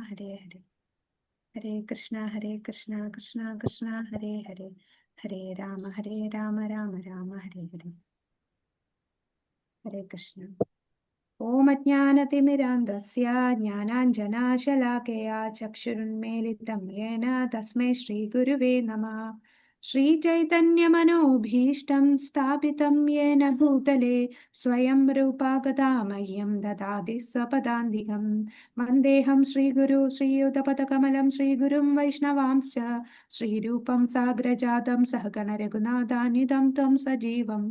ഹരേ ഹരേ. ഹരേ കൃഷ്ണ കൃഷ്ണ കൃഷ്ണ ഹരേ ഹരേ. ഹരേ രാമ രാമ രാമ ഹരേ ഹരേ. ഹരേ കൃഷ്ണ. ഓം അജ്ഞാനതിമിരാന്ധസ്യ ജ്ഞാനാഞ്ജനാശലാകയാ ചക്ഷുരുന്മീലിതം യേന തസ്മൈ ശ്രീഗുരുവേ നമഃ. ശ്രീചൈതന്യമനോഭീഷ്ടം സ്ഥാപിതം യേന ഭൂതലേ സ്വയം രൂപാ ഗദാ മഹ്യം ദദാതി സ്വപദാന്തികം. വന്ദേഹം ശ്രീഗുരു ശ്രീയുതപദകമലം ശ്രീഗുരും വൈഷ്ണവാംശ്ച ശ്രീരൂപം സാഗ്രജാതം സഹഗണ രഘുനാഥാന്വിതം ത്വം സജീവം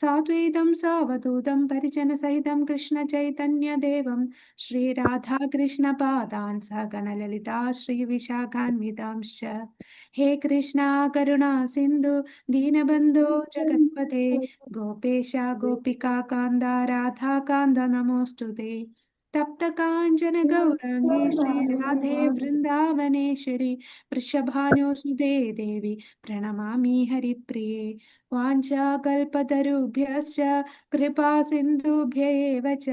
സാദ്വൈതം സാവധൂതം പരിജനസഹിതം കൃഷ്ണ ചൈതന്യദേവം ശ്രീരാധാകൃഷ്ണപാദാൻ സഹഗണ ലളിതാ ശ്രീവിശാഖാന്വിതാംശ്ച. ഹേ കൃഷ്ണ കരുണാ സിന്ധു ദീനബന്ധോ ജഗത്പതേ ഗോപേശ ഗോപികാകാന്ത രാധാകാന്ത നമോസ്തുതേ. തപ്തകാഞ്ചന ഗൗരാംഗേ ശ്രീരാധേ വൃന്ദാവനേശ്വരി വൃഷഭാനുസുതേ ദേവി പ്രണമാമി ഹരിപ്രിയേ. വാഞ്ചാകൽപതരുഭ്യശ്ച കൃപാ സിന്ധുഭ്യ ഏവ ച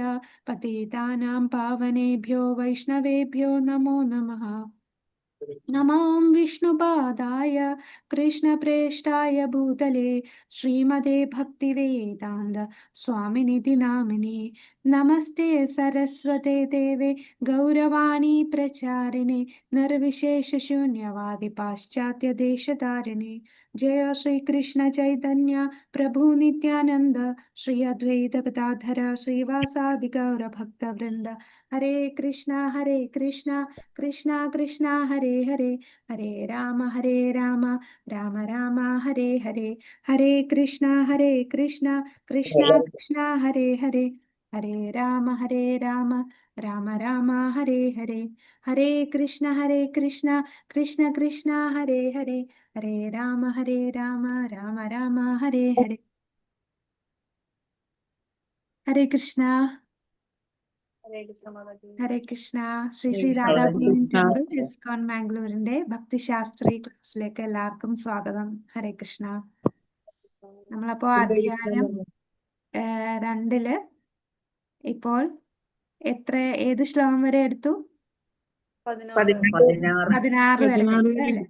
പതിതാനാം പാവനേഭ്യോ വൈഷ്ണവേഭ്യോ നമോ നമഃ. നമോ വിഷ്ണുപാദായ കൃഷ്ണപ്രേഷ്ഠായ ഭൂതലേ ശ്രീമതേ ഭക്തിവേദാന്ത സ്വാമിനിധി നാമിനേ. നമസ്തേ സരസ്വതേ ദേവേ ഗൗരവാണി പ്രചാരിണേ നിർവിശേഷ ശൂന്യവാദി പാശ്ചാത്യ ദേശധാരിണേ. ജയ ശ്രീകൃഷ്ണ ചൈതന്യ പ്രഭു നിത്യാനന്ദ ശ്രീ അദ്വൈത ഗദാധര ശ്രീവാസാദി ഗൗരഭക്തവൃന്ദ. ഹരേ കൃഷ്ണ കൃഷ്ണ കൃഷ്ണ ഹരേ ഹരേ. ഹരേ രാമ രാമ രാമ ഹരേ ഹരേ. ഹരേ കൃഷ്ണ കൃഷ്ണ കൃഷ്ണ ഹരേ ഹരേ. ഹരേ രാമ രാമ രാമ ഹരേ ഹരേ. ഹരേ കൃഷ്ണ കൃഷ്ണ കൃഷ്ണ ഹരേ ഹരേ. ഹരേ രാമ രാമ ഹരേ ഹരേ. ഹരേ കൃഷ്ണ ഹരേ കൃഷ്ണ. ശ്രീ രാധാകൃഷ്ണൻ ടെമ്പിൾ ഇസ്കോൺ മാംഗ്ലൂരിന്റെ ഭക്തിശാസ്ത്രി ക്ലാസ്സിലേക്ക് എല്ലാവർക്കും സ്വാഗതം. ഹരേ കൃഷ്ണ. നമ്മളപ്പോ അധ്യായം 2 ഇപ്പോൾ ഏത് ശ്ലോകം വരെ എടുത്തു? 16 വരെ അല്ലേ?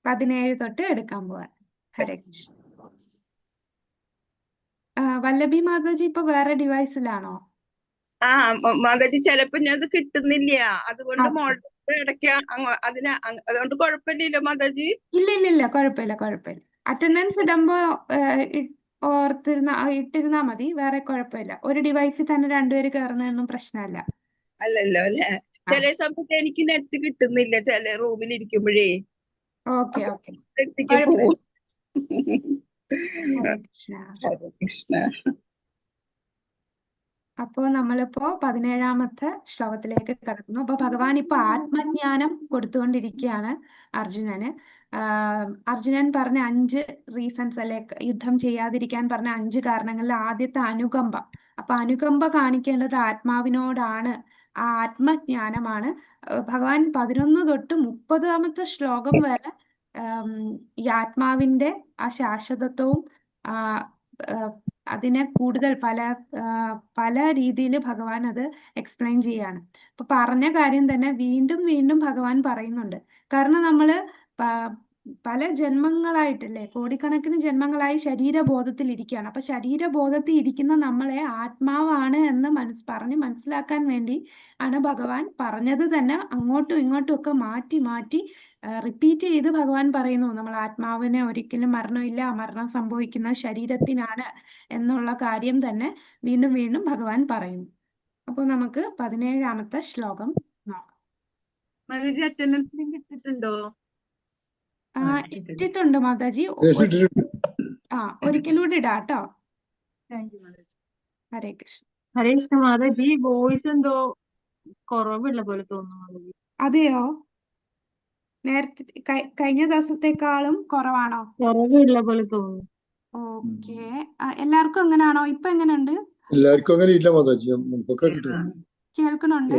17 തൊട്ട് എടുക്കാൻ പോവാൻ. ഹരേ കൃഷ്ണ. വല്ലഭി മാതാജി ഇപ്പൊ വേറെ ഡിവൈസിലാണോ? മാതാജി ചിലപ്പോ അത് കിട്ടുന്നില്ല, അതുകൊണ്ട് മോളുടെ ഇടയ്ക്ക് അതുകൊണ്ട് കുഴപ്പമില്ലല്ലോ മാതാജി? ഇല്ല കുഴപ്പമില്ല. അറ്റൻഡൻസ് ഇടുമ്പോ ഇട്ടിരുന്നാ മതി, വേറെ കുഴപ്പമില്ല. ഒരു ഡിവൈസിൽ തന്നെ 2 പേര് കയറുന്നതൊന്നും പ്രശ്നമല്ല. അല്ലല്ലോ അല്ലെ? ചില സമയത്ത് എനിക്ക് നെറ്റ് കിട്ടുന്നില്ല ചില റൂമിൽ ഇരിക്കുമ്പോഴേ. ഓക്കെ പോവും. ഹരേ കൃഷ്ണ. അപ്പോ നമ്മളിപ്പോ 17ാമത്തെ ശ്ലോകത്തിലേക്ക് കടക്കുന്നു. അപ്പൊ ഭഗവാൻ ഇപ്പൊ ആത്മജ്ഞാനം കൊടുത്തുകൊണ്ടിരിക്കുകയാണ് അർജുനന്. അർജുനൻ പറഞ്ഞ 5 റീസൺസ് അല്ലെ, യുദ്ധം ചെയ്യാതിരിക്കാൻ പറഞ്ഞ 5 കാരണങ്ങളിൽ ആദ്യത്തെ അനുകമ്പ. അപ്പൊ അനുകമ്പ കാണിക്കേണ്ടത് ആത്മാവിനോടാണ്. ആ ആത്മജ്ഞാനമാണ് ഭഗവാൻ 11 തൊട്ട് 30ാമത്തെ ശ്ലോകം വരെ ഈ ആത്മാവിന്റെ ആ ശാശ്വതത്വവും അതിനെ കൂടുതൽ പല രീതിയിൽ ഭഗവാൻ അത് എക്സ്പ്ലെയിൻ ചെയ്യാണ്. അപ്പൊ പറഞ്ഞ കാര്യം തന്നെ വീണ്ടും ഭഗവാൻ പറയുന്നുണ്ട്. കാരണം നമ്മള് പല ജന്മങ്ങളായിട്ടല്ലേ, കോടിക്കണക്കിന് ജന്മങ്ങളായി ശരീരബോധത്തിൽ ഇരിക്കുകയാണ്. അപ്പൊ ശരീരബോധത്തിൽ ഇരിക്കുന്ന നമ്മളെ ആത്മാവാണ് എന്ന് പറഞ്ഞ് മനസ്സിലാക്കാൻ വേണ്ടി ആണ് ഭഗവാൻ പറഞ്ഞത് തന്നെ അങ്ങോട്ടും ഇങ്ങോട്ടും ഒക്കെ മാറ്റി റിപ്പീറ്റ് ചെയ്ത് ഭഗവാൻ പറയുന്നു. നമ്മൾ ആത്മാവിന് ഒരിക്കലും മരണമില്ല, മരണം സംഭവിക്കുന്ന ശരീരത്തിനാണ് എന്നുള്ള കാര്യം തന്നെ വീണ്ടും ഭഗവാൻ പറയുന്നു. അപ്പൊ നമുക്ക് 17ാമത്തെ ശ്ലോകം നോക്കാം. ഇട്ടിട്ടുണ്ട് മാതാജി. ഒരിക്കലൂടെ ഇടാട്ടോ. ഹരേ കൃഷ്ണ. ഹരേ കൃഷ്ണ മാതാജി. വോയിസ് എന്തോ കുറവുള്ള പോലെ തോന്നുന്നു. അതെയോ? നേരത്തെ കഴിഞ്ഞ ദിവസത്തെക്കാളും കുറവാണോ? കുറവുള്ള പോലെ തോന്നുന്നു. ഓക്കെ. എല്ലാവർക്കും എങ്ങനെയാണോ? ഇപ്പൊ എങ്ങനെയുണ്ട്? എല്ലാവർക്കും അങ്ങനെ ഇല്ല മാതാജി. കേൾക്കണുണ്ട്?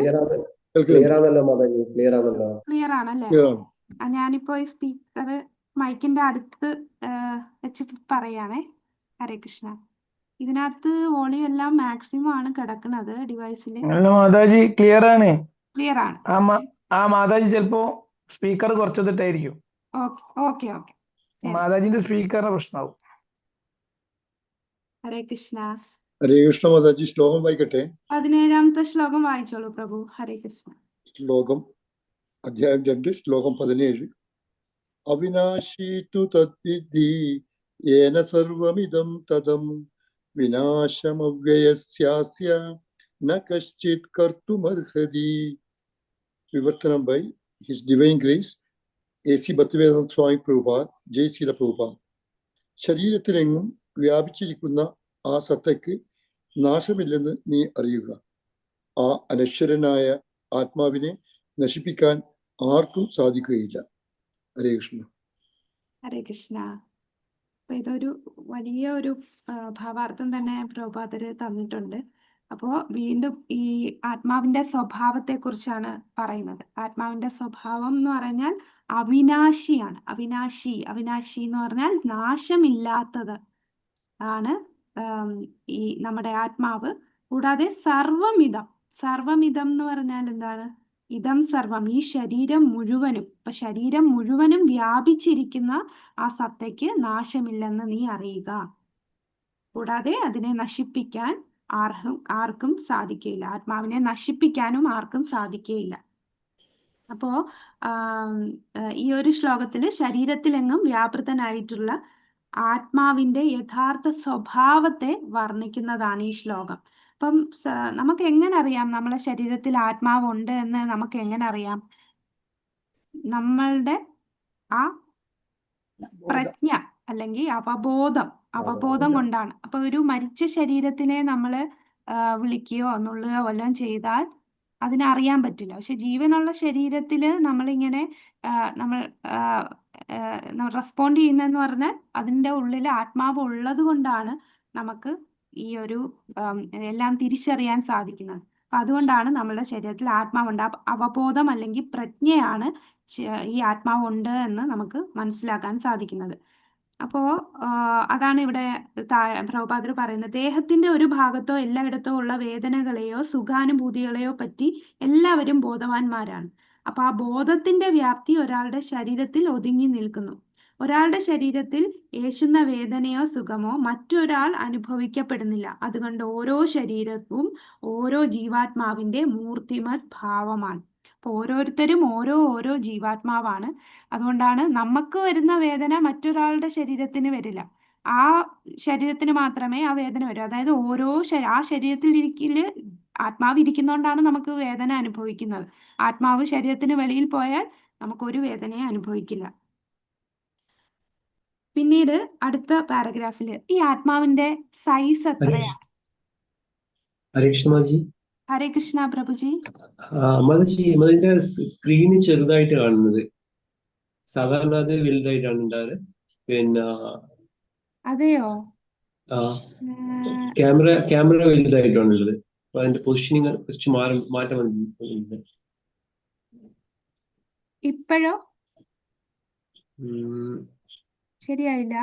ക്ലിയർ ആണല്ലേ? ഞാനിപ്പോ ഈ സ്പീക്കർ മൈക്കിന്റെ അടുത്ത് വെച്ച് പറയാണേ. ഹരേ കൃഷ്ണ. ഇതിനകത്ത് വോളിയം എല്ലാം മാക്സിമം ആണ് കിടക്കുന്നത് ഡിവൈസിൽ. മാതാജി ക്ലിയർ ആണ്. ക്ലിയർ ആണ്. മാതാജി ചിലപ്പോ സ്പീക്കർ കുറച്ചതിട്ടായിരിക്കും. ഓക്കെ ഓക്കെ ഓക്കെ ശരി. മാതാജിന്റെ സ്പീക്കറിന്റെ പ്രശ്നമാവും. ഹരേ കൃഷ്ണ. ഹരേ കൃഷ്ണ മാതാജി. ശ്ലോകം വായിക്കട്ടെ. 17ാമത്തെ ശ്ലോകം വായിച്ചോളൂ പ്രഭു. ഹരേ കൃഷ്ണ. ശ്ലോകം അധ്യായം 2 ശ്ലോകം 17. അവിനാശി തു തദ്വിദ്ധി യേന സർവമിദം തദം വിനാശമവ്യയസ്യാസ്യ ന കശ്ചിത് കർത്തുമർഹതി. വിവർത്തനം by his divine grace AC Bhaktivedanta Swami Prabhupad. ജയ് ശീല പ്രഭുപാദ്. ശരീരത്തിലെങ്ങും വ്യാപിച്ചിരിക്കുന്ന ആ സത്തയ്ക്ക് നാശമില്ലെന്ന് നീ അറിയുക. ആ അനശ്വരനായ ആത്മാവിനെ നശിപ്പിക്കാൻ ആർക്കും സാധിക്കുകയില്ല. ഹരേ കൃഷ്ണ. ഹരേ കൃഷ്ണ. അപ്പൊ ഇതൊരു വലിയ ഒരു ഭാവാർത്ഥം തന്നെ പ്രഭുപാദര് തന്നിട്ടുണ്ട്. അപ്പോൾ വീണ്ടും ഈ ആത്മാവിന്റെ സ്വഭാവത്തെ കുറിച്ചാണ് പറയുന്നത്. ആത്മാവിന്റെ സ്വഭാവം എന്ന് പറഞ്ഞാൽ അവിനാശിയാണ്. അവിനാശി എന്ന് പറഞ്ഞാൽ നാശമില്ലാത്തത് ആണ് ഈ നമ്മുടെ ആത്മാവ്. കൂടാതെ സർവമിതം എന്ന് പറഞ്ഞാൽ എന്താണ്? ഇതം സർവം, ഈ ശരീരം മുഴുവനും. ഇപ്പൊ ശരീരം മുഴുവനും വ്യാപിച്ചിരിക്കുന്ന ആ സത്തയ്ക്ക് നാശമില്ലെന്ന് നീ അറിയുക. കൂടാതെ അതിനെ നശിപ്പിക്കാൻ ആർക്കും സാധിക്കുകയില്ല. ആത്മാവിനെ നശിപ്പിക്കാനും ആർക്കും സാധിക്കുകയില്ല. അപ്പോ ഈ ഒരു ശ്ലോകത്തില് ശരീരത്തിലെങ്ങും വ്യാപൃതനായിട്ടുള്ള ആത്മാവിന്റെ യഥാർത്ഥ സ്വഭാവത്തെ വർണ്ണിക്കുന്നതാണ് ഈ ശ്ലോകം. അപ്പം നമുക്ക് എങ്ങനെ അറിയാം നമ്മളെ ശരീരത്തിൽ ആത്മാവുണ്ട് എന്ന്? നമുക്ക് എങ്ങനെ അറിയാം? നമ്മളുടെ ആ പ്രജ്ഞ അല്ലെങ്കിൽ അവബോധം കൊണ്ടാണ്. അപ്പൊ ഒരു മരിച്ച ശരീരത്തിനെ നമ്മൾ വിളിക്കുകയോ നുള്ളുകയോ വല്ലതും ചെയ്താൽ അതിനറിയാൻ പറ്റില്ല. പക്ഷെ ജീവനുള്ള ശരീരത്തിൽ നമ്മളിങ്ങനെ നമ്മൾ റെസ്പോണ്ട് ചെയ്യുന്നതെന്ന് പറഞ്ഞാൽ അതിൻ്റെ ഉള്ളിൽ ആത്മാവ് ഉള്ളത് കൊണ്ടാണ് നമുക്ക് ഈ ഒരു എല്ലാം തിരിച്ചറിയാൻ സാധിക്കുന്നത്. അപ്പൊ അതുകൊണ്ടാണ് നമ്മളുടെ ശരീരത്തിൽ ആത്മാവുണ്ട്. അവബോധം അല്ലെങ്കിൽ പ്രജ്ഞയാണ് ഈ ആത്മാവുണ്ട് എന്ന് നമുക്ക് മനസ്സിലാക്കാൻ സാധിക്കുന്നത്. അപ്പോ അതാണ് ഇവിടെ പ്രഭുപാദർ പറയുന്നത്. ദേഹത്തിന്റെ ഒരു ഭാഗത്തോ എല്ലായിടത്തോ ഉള്ള വേദനകളെയോ സുഖാനുഭൂതികളെയോ പറ്റി എല്ലാവരും ബോധവാന്മാരാണ്. അപ്പൊ ആ ബോധത്തിന്റെ വ്യാപ്തി ഒരാളുടെ ശരീരത്തിൽ ഒതുങ്ങി നിൽക്കുന്നു. ഒരാളുടെ ശരീരത്തിൽ ഏശുന്ന വേദനയോ സുഖമോ മറ്റൊരാൾ അനുഭവിക്കപ്പെടുന്നില്ല. അതുകൊണ്ട് ഓരോ ശരീരവും ഓരോ ജീവാത്മാവിന്റെ മൂർത്തിമത് ഭാവമാണ്. അപ്പൊ ഓരോരുത്തരും ഓരോ ജീവാത്മാവാണ്. അതുകൊണ്ടാണ് നമുക്ക് വരുന്ന വേദന മറ്റൊരാളുടെ ശരീരത്തിന് വരില്ല. ആ ശരീരത്തിന് മാത്രമേ ആ വേദന വരൂ. അതായത് ആ ശരീരത്തിൽ ആത്മാവ് ഇരിക്കുന്നതുകൊണ്ടാണ് നമുക്ക് വേദന അനുഭവിക്കുന്നത്. ആത്മാവ് ശരീരത്തിന് വെളിയിൽ പോയാൽ നമുക്കൊരു വേദനയെ അനുഭവിക്കില്ല. പിന്നീട് അടുത്ത പാരഗ്രാഫില് ഈ ആത്മാവിന്റെ സൈസ് എത്രയാണ്? ഹരേ കൃഷ്ണ മാതാജി. ഹരേ കൃഷ്ണ പ്രഭുജി. മാതാജി, അതിന്റെ സ്ക്രീന് ചെറുതായിട്ട് കാണുന്നത്. സാധാരണ അത് വലുതായിട്ടാണ് ഉണ്ടാറ്. പിന്നെ അതെയോ? ക്യാമറ വലുതായിട്ടാണ് ഉള്ളത്. അപ്പൊ അതിന്റെ പൊസിഷനിങ് കുറച്ച് മാറ്റം വന്നിട്ടുണ്ട്. ഇപ്പോഴോ ശരിയായില്ല?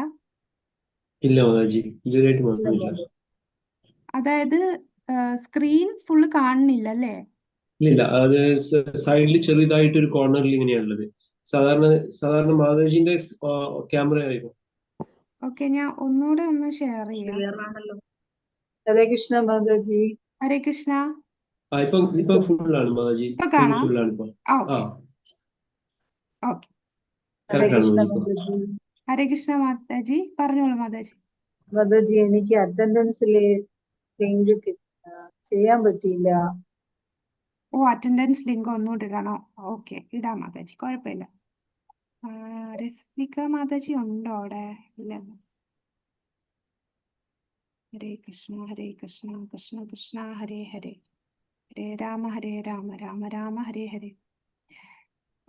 ഇല്ല മാതാജി, ഇതുവരെയായിട്ട് മാറ്റമില്ല. അതായത് സ്ക്രീൻ ഫുള്ള് കാണുന്നില്ല അല്ലേ? ഇല്ല, അത് സൈഡിൽ ചെറുതായിട്ട് ഒരു കോർണറിൽ ഇങ്ങനെയാണുള്ളത്. സാധാരണ മാതാജിന്റെ ക്യാമറ ആയിരുന്നു. ഓക്കെ, ഞാൻ ഒന്നുകൂടെ ഒന്ന് ഷെയർ ചെയ്യാം. ഹരേ കൃഷ്ണ മാതാജി. ഹരേ കൃഷ്ണ. ഇപ്പൊ ഫുള്ളാണ് മാതാജി. ഇപ്പൊ കാണാം. ഫുള്ളാണ് ഇപ്പൊ. Okay okay. ഹരേ കൃഷ്ണ മാതാജി. ഹരേ കൃഷ്ണ മാതാജി, പറഞ്ഞോളൂ മാതാജി. മാതാജി, എനിക്ക് അറ്റൻഡൻസില് ലിങ്ക് ചെയ്യാൻ പറ്റിയില്ല. അറ്റൻഡൻസ് ലിങ്ക് ഒന്നുകൂടെ ഇടണോ? ഓക്കെ, ഇടാം മാതാജി, കുഴപ്പമില്ല. രസിക മാതാജി ഉണ്ടോ അവിടെ? ഇല്ല. ഹരേ കൃഷ്ണ കൃഷ്ണ കൃഷ്ണ ഹരേ ഹരേ, ഹരേ രാമ രാമ രാമ ഹരേ ഹരേ.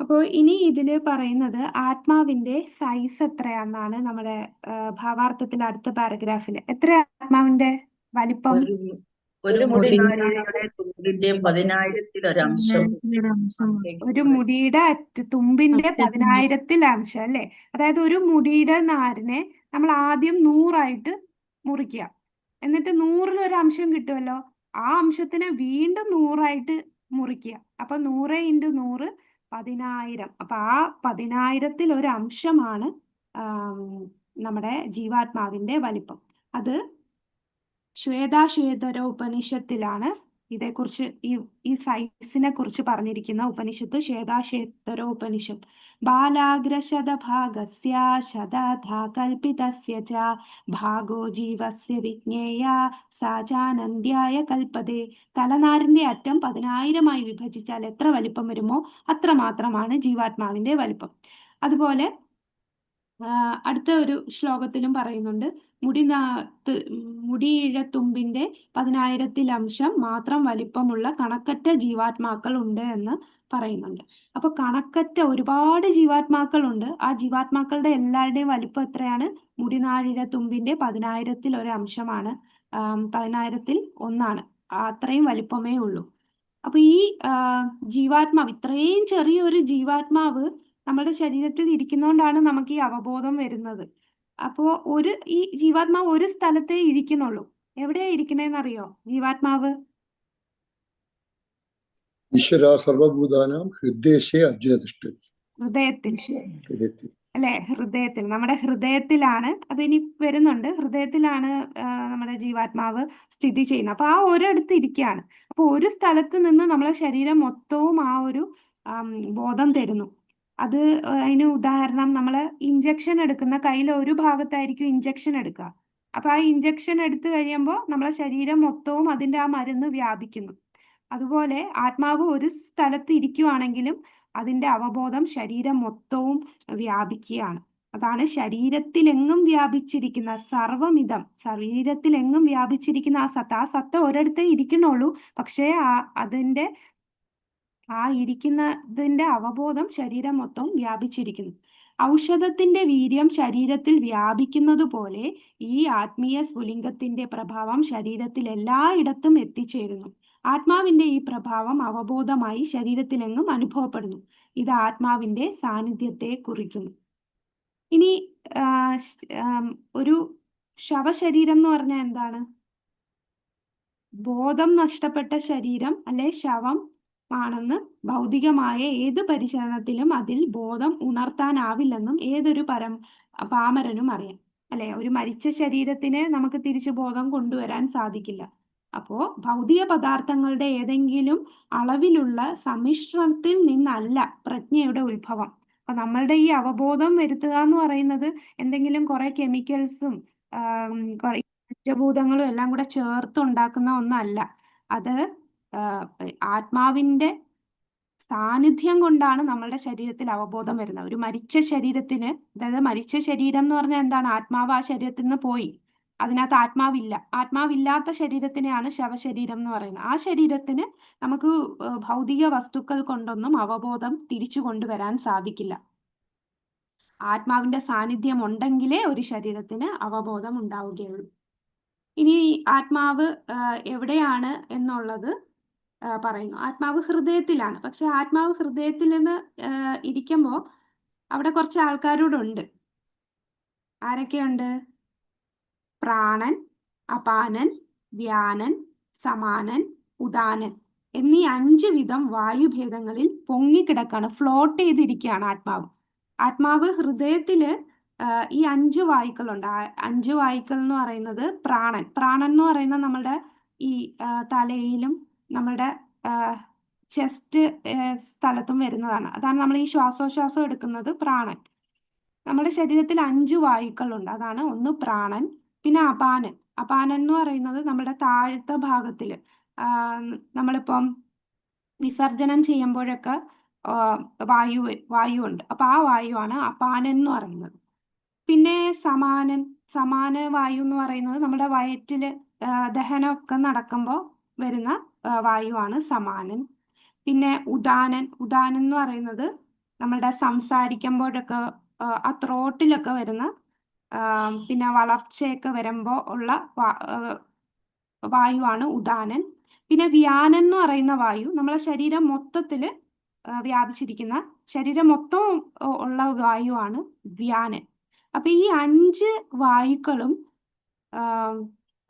അപ്പോൾ ഇനി ഇതില് പറയുന്നത് ആത്മാവിന്റെ സൈസ് എത്രയാണെന്നാണ് നമ്മുടെ ഭാവാർത്ഥത്തിൽ അടുത്ത പാരഗ്രാഫില്. എത്ര ആത്മാവിന്റെ വലിപ്പം? ഒരു മുടിനാരിഴയുടെ തുമ്പിന്റെ 10,000-ൽ-1 ഒരു മുടിയുടെ തുമ്പിന്റെ 10,000-ൽ അംശം അല്ലെ? അതായത് ഒരു മുടിയുടെ നാരിനെ നമ്മൾ ആദ്യം 100 മുറിക്കുക. എന്നിട്ട് 100-ൽ ഒരു അംശം കിട്ടുമല്ലോ. ആ അംശത്തിനെ വീണ്ടും 100 മുറിക്കുക. അപ്പൊ 100 × 100 10,000. അപ്പൊ ആ 10,000-ത്തിൽ ഒരു അംശമാണ് നമ്മുടെ ജീവാത്മാവിന്റെ വലിപ്പം. അത് ശ്വേതാശ്വേതര ഉപനിഷത്തിലാണ് ഇതേക്കുറിച്ച് ഈ സൈസിനെ കുറിച്ച് പറഞ്ഞിരിക്കുന്ന ഉപനിഷത്ത് ശ്വേതാശ്വേതര ഉപനിഷത്ത്. ബാലാഗ്രശതഭാഗസ്യ ശതധാ കൽപ്പിതസ്യ ച ഭാഗോ ജീവസ്യ വിജ്ഞേയ സാചാനന്ദ്യായ കൽപ്പതേ. തലനാരിന്റെ അറ്റം 10,000-ആയി വിഭജിച്ചാൽ എത്ര വലിപ്പം വരുമോ അത്ര മാത്രമാണ് ജീവാത്മാവിന്റെ വലിപ്പം. അതുപോലെ അടുത്ത ഒരു ശ്ലോകത്തിലും പറയുന്നുണ്ട്, മുടിയിഴത്തുമ്പിന്റെ 10,000-ത്തിൽ അംശം മാത്രം വലിപ്പമുള്ള കണക്കറ്റ ജീവാത്മാക്കൾ ഉണ്ട് എന്ന് പറയുന്നുണ്ട്. അപ്പൊ കണക്കറ്റ ഒരുപാട് ജീവാത്മാക്കളുണ്ട്. ആ ജീവാത്മാക്കളുടെ എല്ലാവരുടെയും വലിപ്പം എത്രയാണ്? മുടിനാഴിഴത്തുമ്പിന്റെ 10,000-ത്തിൽ ഒരു അംശമാണ്, 10,000-ത്തിൽ 1 അത്രയും വലിപ്പമേ ഉള്ളൂ. അപ്പൊ ഈ ജീവാത്മാവ്, ഇത്രയും ചെറിയൊരു ജീവാത്മാവ് നമ്മുടെ ശരീരത്തിൽ ഇരിക്കുന്നോണ്ടാണ് നമുക്ക് ഈ അവബോധം വരുന്നത്. അപ്പോ ഈ ജീവാത്മാവ് ഒരു സ്ഥലത്തേ ഇരിക്കുന്നുള്ളൂ. എവിടെയാ ഇരിക്കണേന്നറിയോ ജീവാത്മാവ്? ഈശ്വര സർവഭൂതാനാം ഹൃദ്ദേശേ അർജുന തിഷ്ഠതി. ഹൃദയത്തിൽ ഹൃദയത്തിൽ. അല്ലെ? ഹൃദയത്തിൽ, നമ്മുടെ ഹൃദയത്തിലാണ്, അതിനി വരുന്നുണ്ട്, ഹൃദയത്തിലാണ് നമ്മുടെ ജീവാത്മാവ് സ്ഥിതി ചെയ്യുന്നത്. അപ്പൊ ആ ഒരിടത്ത് ഇരിക്കുകയാണ്. അപ്പൊ ഒരു സ്ഥലത്ത് നിന്ന് നമ്മളെ ശരീരം മൊത്തവും ആ ഒരു ബോധം തരുന്നു. അത് അതിന് ഉദാഹരണം, നമ്മൾ ഇഞ്ചക്ഷൻ എടുക്കുന്ന കയ്യിൽ ഒരു ഭാഗത്തായിരിക്കും ഇഞ്ചക്ഷൻ എടുക്കുക. അപ്പൊ ആ ഇഞ്ചക്ഷൻ എടുത്തു കഴിയുമ്പോൾ നമ്മളെ ശരീരം മൊത്തവും അതിന്റെ ആ മരുന്ന് വ്യാപിക്കുന്നു. അതുപോലെ ആത്മാവ് ഒരു സ്ഥലത്ത് ഇരിക്കുവാണെങ്കിലും അതിന്റെ അവബോധം ശരീരം മൊത്തവും വ്യാപിക്കുകയാണ്. അതാണ് ശരീരത്തിലെങ്ങും വ്യാപിച്ചിരിക്കുന്ന സർവമിതം, ശരീരത്തിലെങ്ങും വ്യാപിച്ചിരിക്കുന്ന ആ സത്ത ഒരിടത്തേ ഇരിക്കുന്നുള്ളൂ. പക്ഷേ അതിന്റെ ഇരിക്കുന്നതിന്റെ അവബോധം ശരീരം മൊത്തം വ്യാപിച്ചിരിക്കുന്നു. ഔഷധത്തിന്റെ വീര്യം ശരീരത്തിൽ വ്യാപിക്കുന്നത് പോലെ ഈ ആത്മീയ സ്ഫുലിംഗത്തിന്റെ പ്രഭാവം ശരീരത്തിൽ എല്ലായിടത്തും എത്തിച്ചേരുന്നു. ആത്മാവിന്റെ ഈ പ്രഭാവം അവബോധമായി ശരീരത്തിലെങ്ങും അനുഭവപ്പെടുന്നു. ഇത് ആത്മാവിന്റെ സാന്നിധ്യത്തെ കുറിക്കുന്നു. ഇനി ഒരു ശവശരീരം എന്ന് പറഞ്ഞാൽ എന്താണ്? ബോധം നഷ്ടപ്പെട്ട ശരീരം അല്ലെ ശവം ആണെന്ന് ഭൗതികമായ ഏത് പരിചരണത്തിലും അതിൽ ബോധം ഉണർത്താനാവില്ലെന്നും ഏതൊരു പാമരനും അറിയാം, അല്ലെ? ഒരു മരിച്ച ശരീരത്തിന് നമുക്ക് തിരിച്ചു ബോധം കൊണ്ടുവരാൻ സാധിക്കില്ല. അപ്പോ ഭൗതിക പദാർത്ഥങ്ങളുടെ ഏതെങ്കിലും അളവിലുള്ള സമ്മിശ്രണത്തിൽ നിന്നല്ല പ്രജ്ഞയുടെ ഉത്ഭവം. അപ്പൊ നമ്മളുടെ ഈ അവബോധം വരുത്തുക എന്ന് പറയുന്നത് എന്തെങ്കിലും കുറെ കെമിക്കൽസും പഞ്ചഭൂതങ്ങളും എല്ലാം കൂടെ ചേർത്തുണ്ടാക്കുന്ന ഒന്നല്ല. അത് ആത്മാവിന്റെ സാന്നിധ്യം കൊണ്ടാണ് നമ്മളുടെ ശരീരത്തിൽ അവബോധം വരുന്നത്. ഒരു മരിച്ച ശരീരത്തിന്, അതായത് മരിച്ച ശരീരം എന്ന് പറഞ്ഞാൽ എന്താണ്? ആത്മാവ് ആ ശരീരത്തിൽ നിന്ന് പോയി, അതിനകത്ത് ആത്മാവില്ല. ആത്മാവില്ലാത്ത ശരീരത്തിനെയാണ് ശവശരീരം എന്ന് പറയുന്നത്. ആ ശരീരത്തിന് നമുക്ക് ഭൗതിക വസ്തുക്കൾ കൊണ്ടൊന്നും അവബോധം തിരിച്ചു കൊണ്ടുവരാൻ സാധിക്കില്ല. ആത്മാവിന്റെ സാന്നിധ്യം ഉണ്ടെങ്കിലേ ഒരു ശരീരത്തിന് അവബോധം ഉണ്ടാവുകയുള്ളൂ. ഇനി ആത്മാവ് എവിടെയാണ് എന്നുള്ളത് പറയുന്നു. ആത്മാവ് ഹൃദയത്തിലാണ്. പക്ഷെ ആത്മാവ് ഹൃദയത്തിൽ നിന്ന് ഇരിക്കുമ്പോൾ അവിടെ കുറച്ച് ആൾക്കാരോടുണ്ട്. ആരൊക്കെയുണ്ട്? പ്രാണൻ, അപാനൻ, വ്യാനൻ, സമാനൻ, ഉദാനൻ എന്നീ 5 വിധം വായുഭേദങ്ങളിൽ പൊങ്ങിക്കിടക്കാണ്, ഫ്ലോട്ട് ചെയ്തിരിക്കുകയാണ് ആത്മാവ്. ആത്മാവ് ഹൃദയത്തില് ഈ 5 വായുക്കളുണ്ട്. 5 വായുക്കൾ എന്ന് പറയുന്നത് പ്രാണൻ എന്ന് പറയുന്നത് നമ്മുടെ ഈ തലയിലും നമ്മളുടെ ചെസ്റ്റ് സ്ഥലത്തും വരുന്നതാണ്. അതാണ് നമ്മൾ ഈ ശ്വാസോച്ഛ്വാസം എടുക്കുന്നത് പ്രാണൻ. നമ്മുടെ ശരീരത്തിൽ 5 വായുക്കളുണ്ട്. അതാണ് ഒന്ന് പ്രാണൻ, പിന്നെ അപാനൻ. അപാനൻ എന്ന് പറയുന്നത് നമ്മുടെ താഴത്തെ ഭാഗത്തില് നമ്മളിപ്പം വിസർജനം ചെയ്യുമ്പോഴൊക്കെ വായു ഉണ്ട്. അപ്പൊ ആ വായുവാണ് അപാനൻ എന്ന് പറയുന്നത്. പിന്നെ സമാന വായു എന്ന് പറയുന്നത് നമ്മുടെ വയറ്റില് ദഹനമൊക്കെ നടക്കുമ്പോൾ വരുന്ന വായുവാണ് സമാനൻ. പിന്നെ ഉദാനൻ എന്ന് പറയുന്നത് നമ്മുടെ സംസാരിക്കുമ്പോഴൊക്കെ ആ ത്രോട്ടിലൊക്കെ വരുന്ന, പിന്നെ വളർച്ചയൊക്കെ വരുമ്പോൾ ഉള്ള വായുവാണ് ഉദാനൻ. പിന്നെ വ്യാനൻ എന്ന് പറയുന്ന വായു നമ്മളെ ശരീരം മൊത്തത്തില് വ്യാപിച്ചിരിക്കുന്ന, ശരീരം മൊത്തം ഉള്ള വായുവാണ് വ്യാനൻ. അപ്പൊ ഈ 5 വായുക്കളും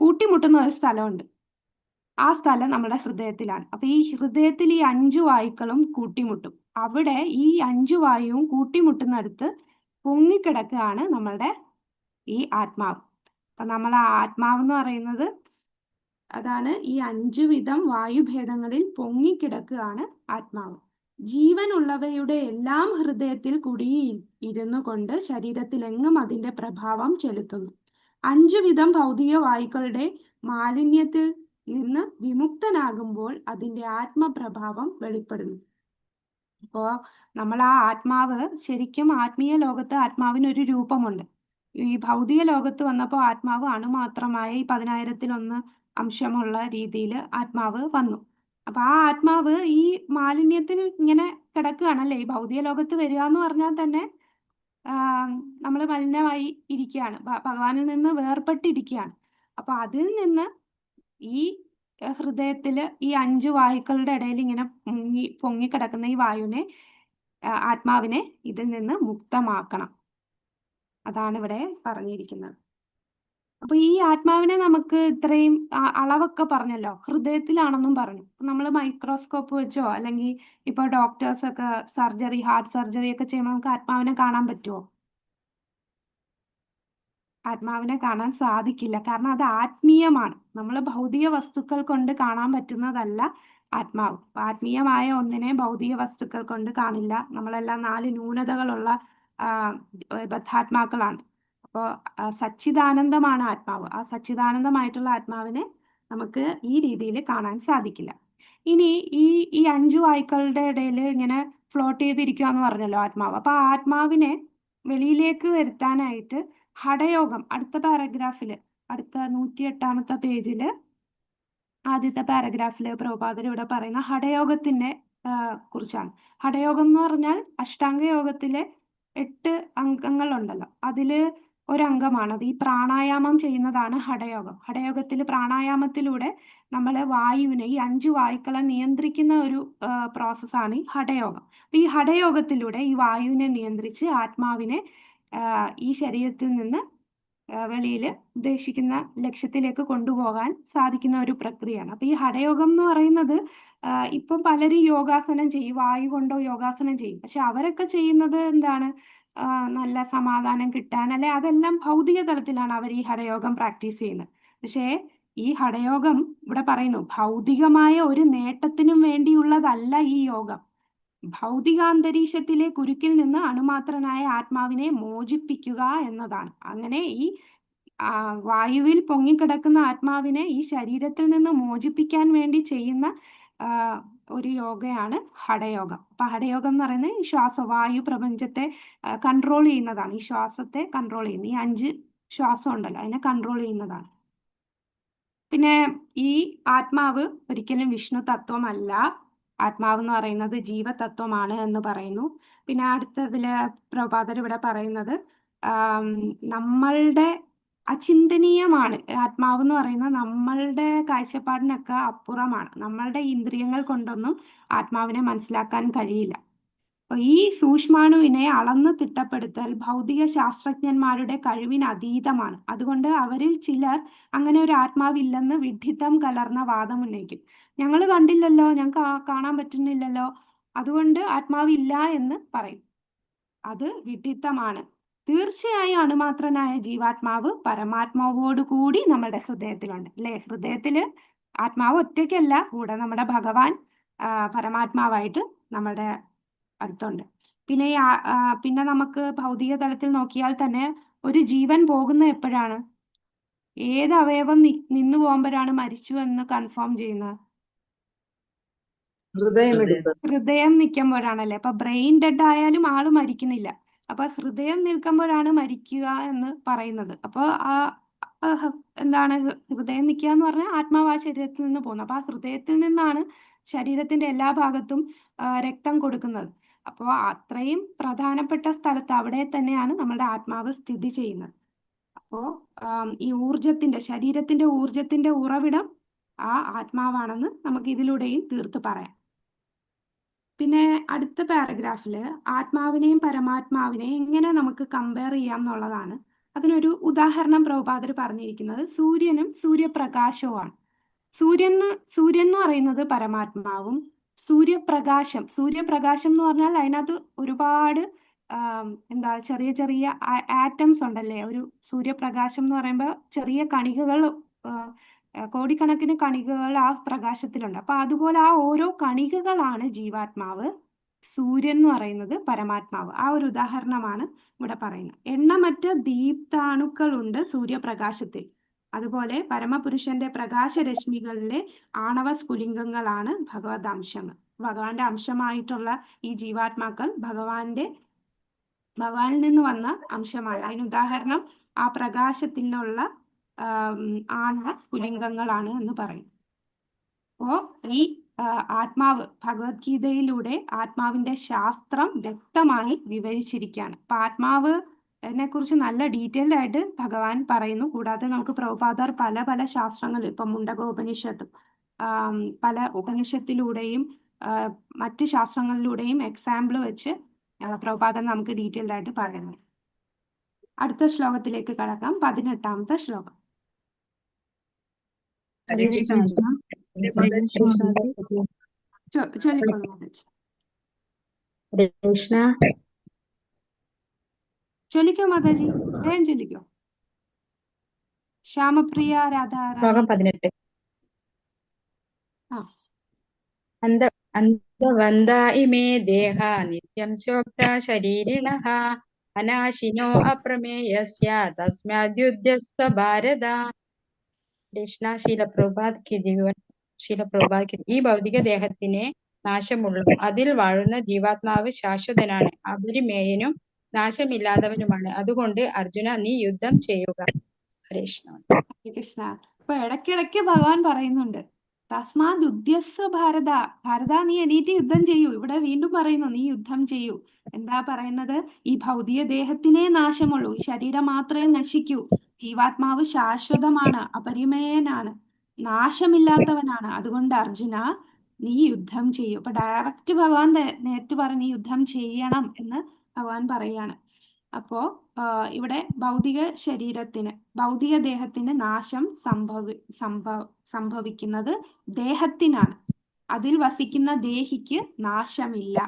കൂട്ടിമുട്ടുന്ന ഒരു സ്ഥലമുണ്ട്. ആ സ്ഥലം നമ്മുടെ ഹൃദയത്തിലാണ്. അപ്പൊ ഈ ഹൃദയത്തിൽ ഈ 5 വായുക്കളും കൂട്ടിമുട്ടും. അവിടെ ഈ 5 വായുവും കൂട്ടിമുട്ടുന്നിടത്ത് പൊങ്ങിക്കിടക്കുകയാണ് നമ്മളുടെ ഈ ആത്മാവ്. അപ്പൊ നമ്മൾ ആ ആത്മാവ് എന്ന് പറയുന്നത് അതാണ് ഈ 5 വിധം വായുഭേദങ്ങളിൽ പൊങ്ങിക്കിടക്കുകയാണ് ആത്മാവ്. ജീവനുള്ളവയുടെ എല്ലാം ഹൃദയത്തിൽ ഇരുന്നു കൊണ്ട് ശരീരത്തിലെങ്ങും അതിന്റെ പ്രഭാവം ചെലുത്തുന്നു. 5 വിധം ഭൗതിക വായുക്കളുടെ മാലിന്യത്തിൽ നിന്ന് വിമുക്തനാകുമ്പോൾ അതിന്റെ ആത്മപ്രഭാവം വെളിപ്പെടുന്നു. അപ്പോ നമ്മൾ ആ ആത്മാവ് ശരിക്കും ആത്മീയ ലോകത്ത് ആത്മാവിനൊരു രൂപമുണ്ട്. ഈ ഭൗതിക ലോകത്ത് വന്നപ്പോൾ ആത്മാവ് അണുമാത്രമായ ഈ 10,000-1 അംശമുള്ള രീതിയിൽ ആത്മാവ് വന്നു. അപ്പൊ ആ ആത്മാവ് ഈ മാലിന്യത്തിൽ ഇങ്ങനെ കിടക്കുകയാണല്ലേ. ഈ ഭൗതിക ലോകത്ത് വരിക എന്ന് പറഞ്ഞാൽ തന്നെ നമ്മൾ മലിനമായി ഇരിക്കുകയാണ്, ഭഗവാനിൽ നിന്ന് വേർപെട്ടിരിക്കുകയാണ്. അപ്പൊ അതിൽ നിന്ന് ഈ ഹൃദയത്തില് ഈ 5 വായുക്കളുടെ ഇടയിൽ ഇങ്ങനെ പൊങ്ങിക്കിടക്കുന്ന ഈ വായുവിനെ ആത്മാവിനെ ഇതിൽ നിന്ന് മുക്തമാക്കണം. അതാണ് ഇവിടെ പറഞ്ഞിരിക്കുന്നത്. അപ്പൊ ഈ ആത്മാവിനെ നമുക്ക് ഇത്രയും അളവൊക്കെ പറഞ്ഞല്ലോ, ഹൃദയത്തിലാണെന്നും പറഞ്ഞു. നമ്മൾ മൈക്രോസ്കോപ്പ് വെച്ചോ അല്ലെങ്കിൽ ഇപ്പൊ ഡോക്ടേഴ്സ് ഒക്കെ സർജറി, ഹാർട്ട് സർജറി ഒക്കെ ചെയ്യുമ്പോൾ നമുക്ക് ആത്മാവിനെ കാണാൻ പറ്റുമോ? ആത്മാവിനെ കാണാൻ സാധിക്കില്ല. കാരണം അത് ആത്മീയമാണ്. നമ്മൾ ഭൗതിക വസ്തുക്കൾ കൊണ്ട് കാണാൻ പറ്റുന്നതല്ല ആത്മാവ്. ആത്മീയമായ ഒന്നിനെ ഭൗതിക വസ്തുക്കൾ കൊണ്ട് കാണില്ല. നമ്മളെല്ലാം 4 ന്യൂനതകളുള്ള ബദ്ധാത്മാക്കളാണ്. അപ്പോൾ സച്ചിദാനന്ദമാണ് ആത്മാവ്. ആ സച്ചിദാനന്ദമായിട്ടുള്ള ആത്മാവിനെ നമുക്ക് ഈ രീതിയിൽ കാണാൻ സാധിക്കില്ല. ഇനി ഈ 5 വായുക്കളുടെ ഇടയിൽ ഇങ്ങനെ ഫ്ലോട്ട് ചെയ്തിരിക്കുക എന്ന് പറഞ്ഞല്ലോ ആത്മാവ്. അപ്പൊ ആ ആത്മാവിനെ വെളിയിലേക്ക് വരുത്താനായിട്ട് ഹഠയോഗം, അടുത്ത പാരഗ്രാഫില്, അടുത്ത 108-ാമത്തെ പേജില് ആദ്യത്തെ പാരഗ്രാഫില് പ്രഭുപാദർ ഇവിടെ പറയുന്ന ഹഠയോഗത്തിന്റെ കുറിച്ചാണ്. ഹഠയോഗം എന്ന് പറഞ്ഞാൽ അഷ്ടാംഗ യോഗത്തിലെ 8 അംഗങ്ങളുണ്ടല്ലോ, അതില് ഒരംഗമാണ് അത്. ഈ പ്രാണായാമം ചെയ്യുന്നതാണ് ഹഠയോഗം. ഹഠയോഗത്തിൽ പ്രാണായാമത്തിലൂടെ നമ്മൾ വായുവിനെ, ഈ 5 വായുക്കളെ നിയന്ത്രിക്കുന്ന ഒരു പ്രോസസ്സാണ് ഈ ഹഠയോഗം. അപ്പൊ ഈ ഹഠയോഗത്തിലൂടെ ഈ വായുവിനെ നിയന്ത്രിച്ച് ആത്മാവിനെ ഈ ശരീരത്തിൽ നിന്ന് വെളിയിൽ ഉദ്ദേശിക്കുന്ന ലക്ഷ്യത്തിലേക്ക് കൊണ്ടുപോകാൻ സാധിക്കുന്ന ഒരു പ്രക്രിയയാണ്. അപ്പൊ ഈ ഹഠയോഗം എന്ന് പറയുന്നത് ഇപ്പം പലരും യോഗാസനം ചെയ്യും, വായു കൊണ്ടോ യോഗാസനം ചെയ്യും. പക്ഷെ അവരൊക്കെ ചെയ്യുന്നത് എന്താണ്? നല്ല സമാധാനം കിട്ടാൻ, അല്ലെ അതെല്ലാം ഭൗതിക തലത്തിലാണ് അവർ ഈ ഹഠയോഗം പ്രാക്ടീസ് ചെയ്യുന്നത്. പക്ഷേ ഈ ഹഠയോഗം ഇവിടെ പറയുന്നു ഭൗതികമായ ഒരു നേട്ടത്തിനും വേണ്ടിയുള്ളതല്ല ഈ യോഗം. ഭൗതികാന്തരീക്ഷത്തിലെ കുരുക്കിൽ നിന്ന് അണുമാത്രനായ ആത്മാവിനെ മോചിപ്പിക്കുക എന്നതാണ്. അങ്ങനെ ഈ വായുവിൽ പൊങ്ങിക്കിടക്കുന്ന ആത്മാവിനെ ഈ ശരീരത്തിൽ നിന്ന് മോചിപ്പിക്കാൻ വേണ്ടി ചെയ്യുന്ന ഒരു യോഗയാണ് ഹഠയോഗം. അപ്പൊ ഹഠയോഗം എന്ന് പറയുന്നത് ഈ ശ്വാസവായു പ്രപഞ്ചത്തെ കൺട്രോൾ ചെയ്യുന്നതാണ്. ഈ ശ്വാസത്തെ കൺട്രോൾ ചെയ്യുന്ന ഈ 5 ശ്വാസം ഉണ്ടല്ലോ, അതിനെ കൺട്രോൾ ചെയ്യുന്നതാണ്. പിന്നെ ഈ ആത്മാവ് ഒരിക്കലും വിഷ്ണു തത്വമല്ല. ആത്മാവ് എന്ന് പറയുന്നത് ജീവതത്വമാണ് എന്ന് പറയുന്നു. പിന്നെ അടുത്തതില് പ്രഭുപാദർ ഇവിടെ പറയുന്നത് നമ്മളുടെ അചിന്തനീയമാണ് ആത്മാവ് എന്ന് പറയുന്നത്. നമ്മളുടെ കാഴ്ചപ്പാടിനൊക്കെ അപ്പുറമാണ്. നമ്മളുടെ ഇന്ദ്രിയങ്ങൾ കൊണ്ടൊന്നും ആത്മാവിനെ മനസ്സിലാക്കാൻ കഴിയില്ല. അപ്പൊ ഈ സൂക്ഷ്മാണുവിനെ അളന്ന് തിട്ടപ്പെടുത്തൽ ഭൗതിക ശാസ്ത്രജ്ഞന്മാരുടെ കഴിവിന് അതീതമാണ്. അതുകൊണ്ട് അവരിൽ ചിലർ അങ്ങനെ ഒരു ആത്മാവില്ലെന്ന് വിഡ്ഢിത്തം കലർന്ന വാദം ഉന്നയിക്കും. ഞങ്ങൾ കണ്ടില്ലല്ലോ, ഞങ്ങൾക്ക് കാണാൻ പറ്റുന്നില്ലല്ലോ, അതുകൊണ്ട് ആത്മാവില്ല എന്ന് പറയും. അത് വിഡ്ഢിത്തമാണ്. തീർച്ചയായും അണുമാത്രനായ ജീവാത്മാവ് പരമാത്മാവോട് കൂടി നമ്മുടെ ഹൃദയത്തിലുണ്ട്, അല്ലെ? ഹൃദയത്തില് ആത്മാവ് ഒറ്റയ്ക്കല്ല, കൂടെ നമ്മുടെ ഭഗവാൻ പരമാത്മാവായിട്ട് നമ്മുടെ അടുത്തുണ്ട്. പിന്നെ നമുക്ക് ഭൗതിക തലത്തിൽ നോക്കിയാൽ തന്നെ ഒരു ജീവൻ പോകുന്ന എപ്പോഴാണ്? ഏത് അവയവം നിന്നു പോകുമ്പോഴാണ് മരിച്ചു എന്ന് കൺഫേം ചെയ്യുന്നത്? ഹൃദയം നിൽക്കുമ്പോഴാണല്ലേ. അപ്പൊ ബ്രെയിൻ ഡെഡ് ആയാലും ആള് മരിക്കുന്നില്ല. അപ്പൊ ഹൃദയം നിൽക്കുമ്പോഴാണ് മരിക്കുക എന്ന് പറയുന്നത്. അപ്പൊ എന്താണ് ഹൃദയം നിൽക്കുക എന്ന് പറഞ്ഞാൽ ആത്മാവ് ആ ശരീരത്തിൽ നിന്ന് പോകുന്നു. അപ്പൊ ആ ഹൃദയത്തിൽ നിന്നാണ് ശരീരത്തിന്റെ എല്ലാ ഭാഗത്തും രക്തം കൊടുക്കുന്നത്. അപ്പോൾ അത്രയും പ്രധാനപ്പെട്ട സ്ഥലത്ത് അവിടെ തന്നെയാണ് നമ്മുടെ ആത്മാവ് സ്ഥിതി ചെയ്യുന്നത്. അപ്പോ ഈ ശരീരത്തിന്റെ ഊർജത്തിന്റെ ഉറവിടം ആ ആത്മാവാണെന്ന് നമുക്ക് ഇതിലൂടെയും തീർത്ത് പറയാം. പിന്നെ അടുത്ത പാരഗ്രാഫില് ആത്മാവിനെയും പരമാത്മാവിനെയും എങ്ങനെ നമുക്ക് കമ്പയർ ചെയ്യാം എന്നുള്ളതാണ്. അതിനൊരു ഉദാഹരണം പ്രഭുപാദർ പറഞ്ഞിരിക്കുന്നത് സൂര്യനും സൂര്യപ്രകാശവുമാണ്. സൂര്യൻ എന്ന് പറയുന്നത് പരമാത്മാവും സൂര്യപ്രകാശം എന്ന് പറഞ്ഞാൽ അതിനകത്ത് ഒരുപാട് എന്താ ചെറിയ ചെറിയ ആറ്റംസ് ഉണ്ടല്ലേ. ഒരു സൂര്യപ്രകാശം എന്ന് പറയുമ്പോൾ ചെറിയ കണികകൾ, കോടിക്കണക്കിന് കണികകൾ ആ പ്രകാശത്തിലുണ്ട്. അപ്പൊ അതുപോലെ ആ ഓരോ കണികകളാണ് ജീവാത്മാവ്. സൂര്യൻ എന്ന് പറയുന്നത് പരമാത്മാവ്. ആ ഒരു ഉദാഹരണമാണ് ഇവിടെ പറയുന്നത്. എണ്ണമറ്റ ദീപ്താണുക്കളുണ്ട് സൂര്യപ്രകാശത്തിൽ. അതുപോലെ പരമപുരുഷന്റെ പ്രകാശരശ്മികളിലെ ആണവ സ്ഫുലിംഗങ്ങളാണ് ഭഗവത് അംശങ്ങൾ. ഭഗവാന്റെ അംശമായിട്ടുള്ള ഈ ജീവാത്മാക്കൾ ഭഗവാനിൽ നിന്ന് വന്ന അംശമാണ്. അതിന് ഉദാഹരണം ആ പ്രകാശത്തിനുള്ള ആണവ സ്ഫുലിംഗങ്ങളാണ് എന്ന് പറയും. അപ്പോ ഈ ആത്മാവ് ഭഗവത്ഗീതയിലൂടെ ആത്മാവിന്റെ ശാസ്ത്രം വ്യക്തമായി വിവരിച്ചിരിക്കുകയാണ്. അപ്പൊ ആത്മാവിനെ കുറിച്ച് നല്ല ഡീറ്റെയിൽഡ് ആയിട്ട് ഭഗവാൻ പറയുന്നു. കൂടാതെ നമുക്ക് പ്രഭുപാദർ പല പല ശാസ്ത്രങ്ങൾ, ഇപ്പൊ മുണ്ടകോപനിഷത്തും പല ഉപനിഷത്തിലൂടെയും മറ്റ് ശാസ്ത്രങ്ങളിലൂടെയും എക്സാമ്പിൾ വെച്ച് പ്രഭുപാദർ നമുക്ക് ഡീറ്റെയിൽഡ് ആയിട്ട് പറയുന്നു. അടുത്ത ശ്ലോകത്തിലേക്ക് കടക്കാം. 18ാമത്തെ ശ്ലോകം. ഹരേ കൃഷ്ണ. ചൊല്ലിക്കൊള്ളു മാതാജി. കൃഷ്ണ. ചൊല്ലിക്കോ മാതാജി, വേഗം ചൊല്ലിക്കോ. ശ്യാമപ്രിയ രാധാറാണി. ശ്ലോകം 18. അന്തവന്ത ഇമേ ദേഹ നിത്യം ശോക്ത ശരീരിണഃ അനാശിനോ അപ്രമേയസ്യ തസ്മാദ്യുധ്യസ്വ ഭാരത. കൃഷ്ണ. ശീലപ്രഭുപാദ് ഈ ഭൗതിക ദേഹത്തിന് നാശമുള്ളൂ. അതിൽ വാഴുന്ന ജീവാത്മാവ് ശാശ്വതനാണ്, അപരിമേയനും നാശമില്ലാത്തവനുമാണ്. അതുകൊണ്ട് അർജുന, നീ യുദ്ധം ചെയ്യുക. കൃഷ്ണ. അപ്പൊ ഇടയ്ക്കിടയ്ക്ക് ഭഗവാൻ പറയുന്നുണ്ട്, തസ്മാത് ഉദ്യസ്വ ഭാരത. നീ എണീറ്റ് യുദ്ധം ചെയ്യൂ. ഇവിടെ വീണ്ടും പറയുന്നു, നീ യുദ്ധം ചെയ്യൂ. എന്താ പറയുന്നത്? ഈ ഭൗതിക ദേഹത്തിനേ നാശമുള്ളൂ, ഈ ശരീരം മാത്രമേ നശിക്കൂ. ജീവാത്മാവ് ശാശ്വതമാണ്, അപരിമേയനാണ്, നാശമില്ലാത്തവനാണ്. അതുകൊണ്ട് അർജുന, നീ യുദ്ധം ചെയ്യൂ. അപ്പൊ ഡയറക്റ്റ് ഭഗവാൻ നേരിട്ട് പറഞ്ഞ് നീ യുദ്ധം ചെയ്യണം എന്ന് ഭഗവാൻ പറയാണ്. അപ്പോ ഇവിടെ ഭൗതിക ദേഹത്തിന് നാശം സംഭവിക്കുന്നത് ദേഹത്തിനാണ്. അതിൽ വസിക്കുന്ന ദേഹിക്ക് നാശമില്ല.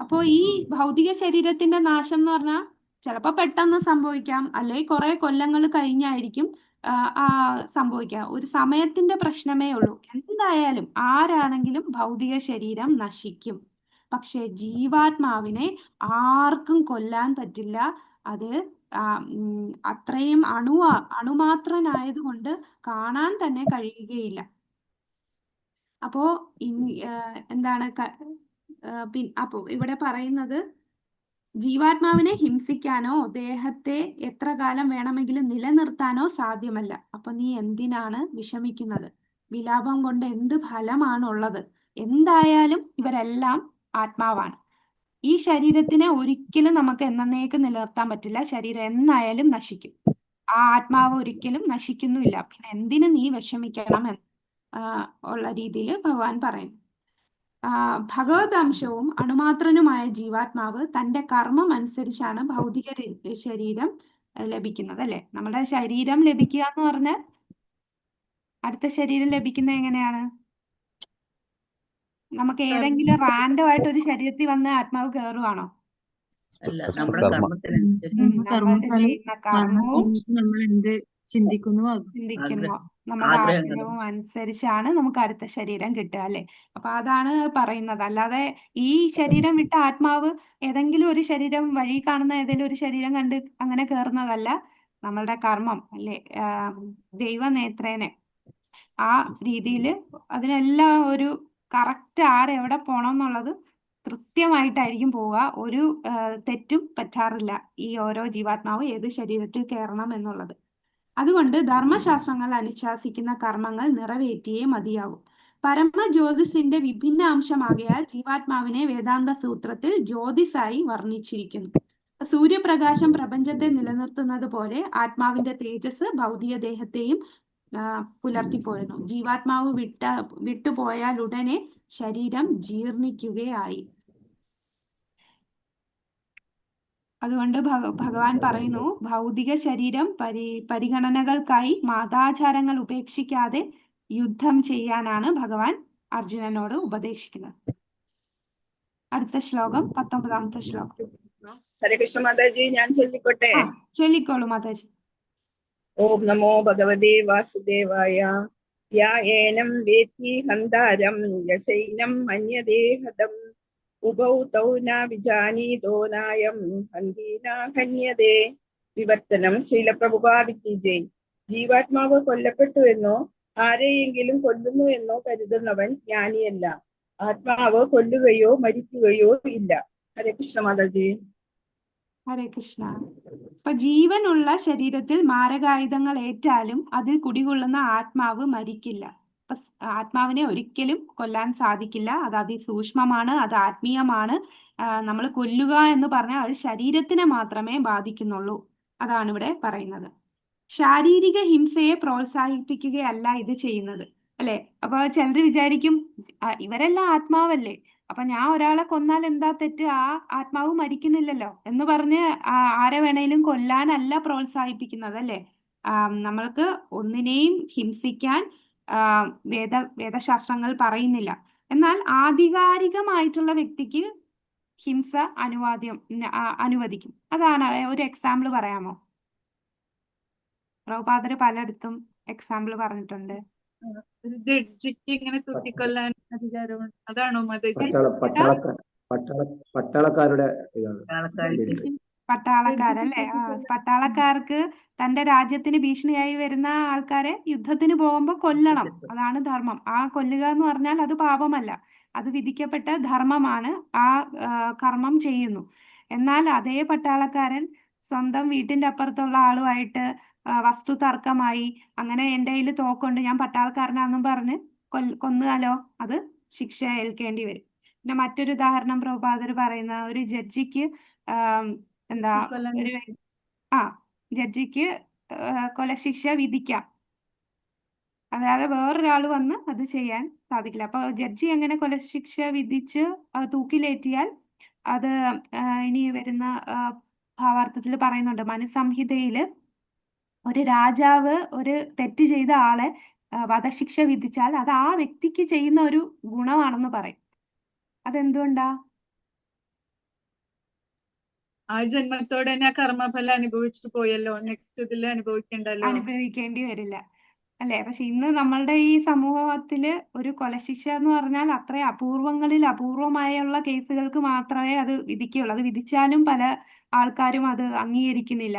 അപ്പോ ഈ ഭൗതിക ശരീരത്തിന്റെ നാശം എന്ന് പറഞ്ഞാൽ ചിലപ്പോൾ പെട്ടെന്ന് സംഭവിക്കാം, അല്ലെങ്കിൽ കുറെ കൊല്ലങ്ങൾ കഴിഞ്ഞായിരിക്കും സംഭവിക്കാം. ഒരു സമയത്തിന്റെ പ്രശ്നമേ ഉള്ളൂ. എന്തായാലും ആരാണെങ്കിലും ഭൗതിക ശരീരം നശിക്കും. പക്ഷെ ജീവാത്മാവിനെ ആർക്കും കൊല്ലാൻ പറ്റില്ല. അത് അത്രയും അണുമാത്രനായതുകൊണ്ട് കാണാൻ തന്നെ കഴിയുകയില്ല. അപ്പോ എന്താണ് അപ്പോ ഇവിടെ പറയുന്നത്, ജീവാത്മാവിനെ ഹിംസിക്കാനോ ദേഹത്തെ എത്ര കാലം വേണമെങ്കിലും നിലനിർത്താനോ സാധ്യമല്ല. അപ്പൊ നീ എന്തിനാണ് വിഷമിക്കുന്നത്? വിലാപം കൊണ്ട് എന്ത് ഫലമാണുള്ളത്? എന്തായാലും ഇവരെല്ലാം ആത്മാവാണ്. ഈ ശരീരത്തിനെ ഒരിക്കലും നമുക്ക് എന്നേക്കും നിലനിർത്താൻ പറ്റില്ല. ശരീരം എന്നായാലും നശിക്കും. ആ ആത്മാവ് ഒരിക്കലും നശിക്കുന്നുമില്ല. പിന്നെ എന്തിനു നീ വിഷമിക്കണം എന്ന് ഉള്ള രീതിയിൽ ഭഗവാൻ പറയുന്നു. ഭഗവത് അംശവും അണുമാത്രനുമായ ജീവാത്മാവ് തന്റെ കർമ്മം അനുസരിച്ചാണ് ഭൗതിക ശരീരം ലഭിക്കുന്നത്, അല്ലെ? നമ്മുടെ ശരീരം ലഭിക്കുക എന്ന് പറഞ്ഞാൽ അടുത്ത ശരീരം ലഭിക്കുന്നത് എങ്ങനെയാണ്? നമുക്ക് ഏതെങ്കിലും റാൻഡം ആയിട്ട് ഒരു ശരീരത്തിൽ വന്ന് ആത്മാവ് കയറുവാണോ? അല്ല, നമ്മുടെ കർമ്മത്തിനനുസരിച്ച് നമ്മൾ ചെയ്യുന്ന കർമ്മവും നമ്മൾ എന്ത് ചിന്തിക്കുന്നു നമ്മുടെ ആഗ്രഹവും അനുസരിച്ചാണ് നമുക്ക് അടുത്ത ശരീരം കിട്ടുക, അല്ലെ? അപ്പൊ അതാണ് പറയുന്നത്. അല്ലാതെ ഈ ശരീരം വിട്ട ആത്മാവ് ഏതെങ്കിലും ഒരു ശരീരം, വഴി കാണുന്ന ഏതെങ്കിലും ഒരു ശരീരം കണ്ട് അങ്ങനെ കയറുന്നതല്ല. നമ്മളുടെ കർമ്മം, അല്ലെ, ദൈവനേത്രേനെ ആ രീതിയിൽ അതിനെല്ലാം ഒരു കറക്റ്റ് ആരെവിടെ പോണം എന്നുള്ളത് കൃത്യമായിട്ടായിരിക്കും പോവുക. ഒരു തെറ്റും പറ്റാറില്ല ഈ ഓരോ ജീവാത്മാവ് ഏത് ശരീരത്തിൽ കയറണം എന്നുള്ളത്. അതുകൊണ്ട് ധർമ്മശാസ്ത്രങ്ങൾ അനുശാസിക്കുന്ന കർമ്മങ്ങൾ നിറവേറ്റിയേ മതിയാവും. പരമജ്യോതിസിന്റെ വിഭിന്ന അംശമാകയാൽ ജീവാത്മാവിനെ വേദാന്ത സൂത്രത്തിൽ ജ്യോതിസായി വർണ്ണിച്ചിരിക്കുന്നു. സൂര്യപ്രകാശം പ്രപഞ്ചത്തെ നിലനിർത്തുന്നത് പോലെ ആത്മാവിന്റെ തേജസ് ഭൗതിക ദേഹത്തെയും പുലർത്തിപ്പോരുന്നു. ജീവാത്മാവ് വിട്ടുപോയാൽ ഉടനെ ശരീരം ജീർണിക്കുകയായി. അതുകൊണ്ട് ഭഗവാൻ പറയുന്നു, ഭൗതിക ശരീരം പരിഗണനകൾക്കായി മതാചാരങ്ങൾ ഉപേക്ഷിക്കാതെ യുദ്ധം ചെയ്യാനാണ് ഭഗവാൻ അർജുനനോട് ഉപദേശിക്കുന്നത്. അടുത്ത ശ്ലോകം 19ാമത്തെ ശ്ലോകം. ഹരേ കൃഷ്ണ മാതാജി, ഞാൻ ചൊല്ലിക്കോട്ടെ. ആ, ചൊല്ലിക്കോളൂ മാതാജി. ഓം നമോ ഭഗവതേ വാസുദേവായ. യാ ഏനം വേത്തി ഹന്താരം യശൈനം മന്യതേ ഹതം ഉഭൗ തൗ ന വിജാനീതോ നായം ഹന്തീന ഹന്യതേ. വിവർത്തനം. ശീലപ്രഭുപാദിക്ക് ജയ്. ജീവാത്മാവ് കൊല്ലപ്പെട്ടു എന്നോ ആരെയെങ്കിലും കൊല്ലുന്നു എന്നോ കരുതുന്നവൻ ജ്ഞാനിയല്ല. ആത്മാവ് കൊല്ലുകയോ മരിക്കുകയോ ഇല്ല. ഹരേ കൃഷ്ണ മാതാജി. ഹരേ കൃഷ്ണ. ഇപ്പൊ ജീവനുള്ള ശരീരത്തിൽ മാരകായുധങ്ങൾ ഏറ്റാലും അതിൽ കുടികൊള്ളുന്ന ആത്മാവ് മരിക്കില്ല. അപ്പൊ ആത്മാവിനെ ഒരിക്കലും കൊല്ലാൻ സാധിക്കില്ല. അത് അതിസൂക്ഷ്മമാണ്, അത് ആത്മീയമാണ്. നമ്മൾ കൊല്ലുക എന്ന് പറഞ്ഞാൽ അത് ശരീരത്തിനെ മാത്രമേ ബാധിക്കുന്നുള്ളൂ. അതാണ് ഇവിടെ പറയുന്നത്. ശാരീരിക ഹിംസയെ പ്രോത്സാഹിപ്പിക്കുകയല്ല ഇത് ചെയ്യുന്നത്, അല്ലെ? അപ്പൊ ചിലർ വിചാരിക്കും ഇവരെല്ലാം ആത്മാവല്ലേ, അപ്പൊ ഞാൻ ഒരാളെ കൊന്നാൽ എന്താ തെറ്റ്, ആ ആത്മാവ് മരിക്കുന്നില്ലല്ലോ എന്ന് പറഞ്ഞ് ആരെ വേണേലും കൊല്ലാനല്ല പ്രോത്സാഹിപ്പിക്കുന്നത്, അല്ലെ? നമ്മൾക്ക് ഒന്നിനെയും ഹിംസിക്കാൻ വേദശാസ്ത്രങ്ങൾ പറയുന്നില്ല. എന്നാൽ ആധികാരികമായിട്ടുള്ള വ്യക്തിക്ക് ഹിംസ അനുവദിക്കും. അതാണ് ഒരു എക്സാമ്പിൾ പറയാമോ? പ്രഭുപാദര് പലയിടത്തും എക്സാമ്പിൾ പറഞ്ഞിട്ടുണ്ട്. ഒരു ജഡ്ജിക്ക് ഇങ്ങനെ തൂക്കിക്കൊല്ലാൻ അധികാരമുണ്ട്, അതാണോ മാതാജി? പട്ടാളക്കാരുടെ ഇതാണ്. പട്ടാളക്കാരല്ലേ? പട്ടാളക്കാർക്ക് തന്റെ രാജ്യത്തിന് ഭീഷണിയായി വരുന്ന ആൾക്കാരെ യുദ്ധത്തിന് പോകുമ്പോൾ കൊല്ലണം. അതാണ് ധർമ്മം. ആ കൊല്ലുക എന്ന് പറഞ്ഞാൽ അത് പാപമല്ല, അത് വിധിക്കപ്പെട്ട ധർമ്മമാണ്. ആ കർമ്മം ചെയ്യുന്നു. എന്നാൽ അതേ പട്ടാളക്കാരൻ സ്വന്തം വീട്ടിന്റെ അപ്പുറത്തുള്ള ആളുമായിട്ട് വസ്തു തർക്കമായി, അങ്ങനെ എൻ്റെ കയ്യിൽ തോക്കുണ്ട്, ഞാൻ പട്ടാളക്കാരനാണെന്നും പറഞ്ഞ് കൊന്നാലോ അത് ശിക്ഷ ഏൽക്കേണ്ടി വരും. പിന്നെ മറ്റൊരു ഉദാഹരണം പ്രഭുപാദർ പറയുന്ന, ഒരു ജഡ്ജിക്ക് എന്താ ഒരു ജഡ്ജിക്ക് കൊലശിക്ഷ വിധിക്കാം, അതായത് വേറൊരാൾ വന്ന് അത് ചെയ്യാൻ സാധിക്കില്ല. അപ്പൊ ജഡ്ജി അങ്ങനെ കൊലശിക്ഷ വിധിച്ച് തൂക്കിലേറ്റിയാൽ അത് ഇനി വരുന്ന ഭാവാർത്ഥത്തിൽ പറയുന്നുണ്ട്, മനുസംഹിതയില് ഒരു രാജാവ് ഒരു തെറ്റ് ചെയ്ത ആളെ വധശിക്ഷ വിധിച്ചാൽ അത് ആ വ്യക്തിക്ക് ചെയ്യുന്ന ഒരു ഗുണമാണെന്ന് പറയും. അതെന്തുകൊണ്ടാ? ആ ജന്മത്തോടെ തന്നെ ആ കർമ്മഫലം അനുഭവിച്ചിട്ട് പോയല്ലോ, നെക്സ്റ്റ് ഇതിൽ അനുഭവിക്കേണ്ടി വരില്ല, അല്ലെ? പക്ഷെ ഇന്ന് നമ്മളുടെ ഈ സമൂഹത്തില് ഒരു കൊലശിക്ഷ എന്ന് പറഞ്ഞാൽ അത്ര അപൂർവമായുള്ള കേസുകൾക്ക് മാത്രമേ അത് വിധിക്കുകയുള്ളൂ. അത് വിധിച്ചാലും പല ആൾക്കാരും അത് അംഗീകരിക്കുന്നില്ല,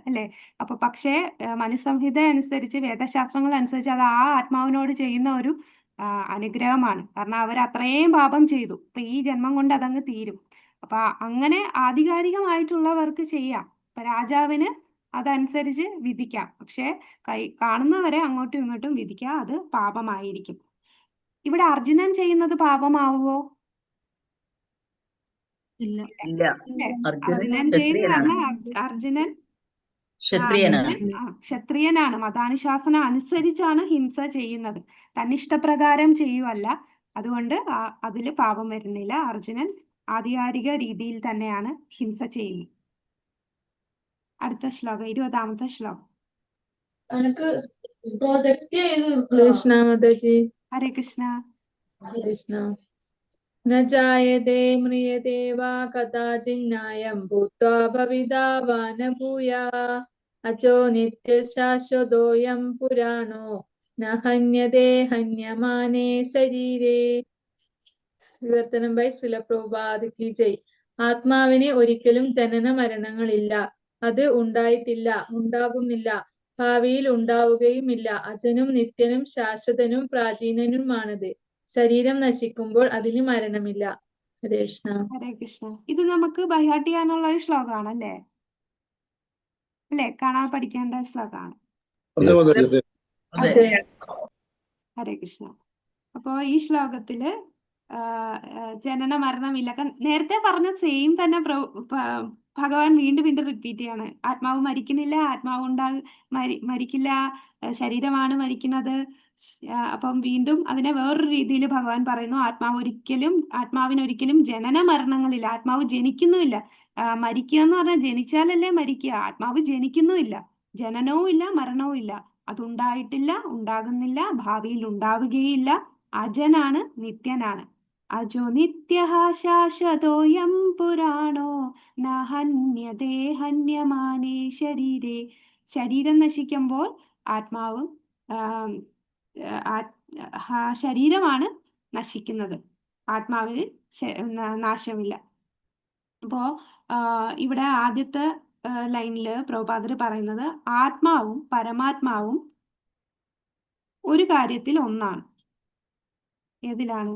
അല്ലെ? അപ്പൊ പക്ഷേ മനുസംഹിത അനുസരിച്ച്, വേദശാസ്ത്രങ്ങൾ അനുസരിച്ച് അത് ആ ആത്മാവിനോട് ചെയ്യുന്ന ഒരു അനുഗ്രഹമാണ്. കാരണം അവർ അത്രയും പാപം ചെയ്തു, ഇപ്പൊ ഈ ജന്മം കൊണ്ട് അതങ്ങ് തീരും. അപ്പൊ അങ്ങനെ ആധികാരികമായിട്ടുള്ളവർക്ക് ചെയ്യാം. ഇപ്പൊ രാജാവിന് അതനുസരിച്ച് വിധിക്കാം, പക്ഷെ കാണുന്നവരെ അങ്ങോട്ടും ഇങ്ങോട്ടും വിധിക്കാം, അത് പാപമായിരിക്കും. ഇവിടെ അർജുനൻ ചെയ്യുന്നത് പാപമാവുമോ? ഇല്ല. അർജുനൻ ചെയ്യുന്ന അർജുനൻ ക്ഷത്രിയനാണ്. മതാനുശാസനം അനുസരിച്ചാണ് ഹിംസ ചെയ്യുന്നത്, തന്നിഷ്ടപ്രകാരം ചെയ്യുവല്ല. അതുകൊണ്ട് അതില് പാപം വരുന്നില്ല. അർജുനൻ ആധികാരിക രീതിയിൽ തന്നെയാണ് ഹിംസ ചെയ്യുന്നത്. അടുത്ത ശ്ലോകം 20ാമത്തെ ശ്ലോകം. കൃഷ്ണ മാതാജി. ഹരേ കൃഷ്ണ. കൃഷ്ണ. ന ജായതേ മ്രിയതേ വാ കഥാചിന്നായം ഭൂത്വാ ഭവിതാ വാ ന ഭൂയാഃ അചോ നിത്യശാശ്വതോയം പുരാണോ ന ഹന്യതേ ഹന്യമാനേ ശരീരേ. വിവർത്തനം ബൈ ശ്രീല പ്രഭുപാദ് കി ജയ്. ആത്മാവിന് ഒരിക്കലും ജനന മരണങ്ങളില്ല, അത് ഉണ്ടായിട്ടില്ല, ഉണ്ടാകുന്നില്ല, ഭാവിയിൽ ഉണ്ടാവുകയുമില്ല. അജനും നിത്യനും ശാശ്വതനും പ്രാചീനനുമാണത്. ശരീരം നശിക്കുമ്പോൾ അതിന് മരണമില്ല. ഹരേ കൃഷ്ണ. ഹരേ കൃഷ്ണ. ഇത് നമുക്ക് ബൈഹാർട്ട് ചെയ്യാനുള്ള ഒരു ശ്ലോകമാണല്ലേ? അല്ലെ? കാണാൻ പഠിക്കേണ്ട ശ്ലോകമാണ്. ഹരേ കൃഷ്ണ. അപ്പോ ഈ ശ്ലോകത്തില് ജനന മരണമില്ല. നേരത്തെ പറഞ്ഞ സെയിം തന്നെ ഭഗവാൻ വീണ്ടും വീണ്ടും റിപ്പീറ്റ് ചെയ്യാണ്. ആത്മാവ് മരിക്കുന്നില്ല, ആത്മാവ് മരിക്കില്ല, ശരീരമാണ് മരിക്കുന്നത്. അപ്പം വീണ്ടും അതിനെ വേറൊരു രീതിയിൽ ഭഗവാൻ പറയുന്നു, ആത്മാവിനൊരിക്കലും ജനന മരണങ്ങളില്ല, ആത്മാവ് ജനിക്കുന്നുമില്ല. മരിക്കുക എന്ന് പറഞ്ഞാൽ ജനിച്ചാലല്ലേ മരിക്കുക, ആത്മാവ് ജനിക്കുന്നുമില്ല, ജനനവും ഇല്ല, മരണവും ഇല്ല. അതുണ്ടായിട്ടില്ല, ഉണ്ടാകുന്നില്ല, ഭാവിയിൽ ഉണ്ടാവുകയില്ല. അജനാണ്, നിത്യനാണ്. അജോ നിത്യഃ ശാശ്വതോയം പുരാണോ ന ഹന്യതേ ഹന്യമാനേ ശരീരേ. ശരീരം നശിക്കുമ്പോൾ ആത്മാവും ശരീരമാണ് നശിക്കുന്നത്, ആത്മാവിന് നാശമില്ല. അപ്പോ ഇവിടെ ആദ്യത്തെ ലൈനില് പ്രഭുപാദർ പറയുന്നത് ആത്മാവും പരമാത്മാവും ഒരു കാര്യത്തിൽ ഒന്നാണ്. ഏതിലാണ്?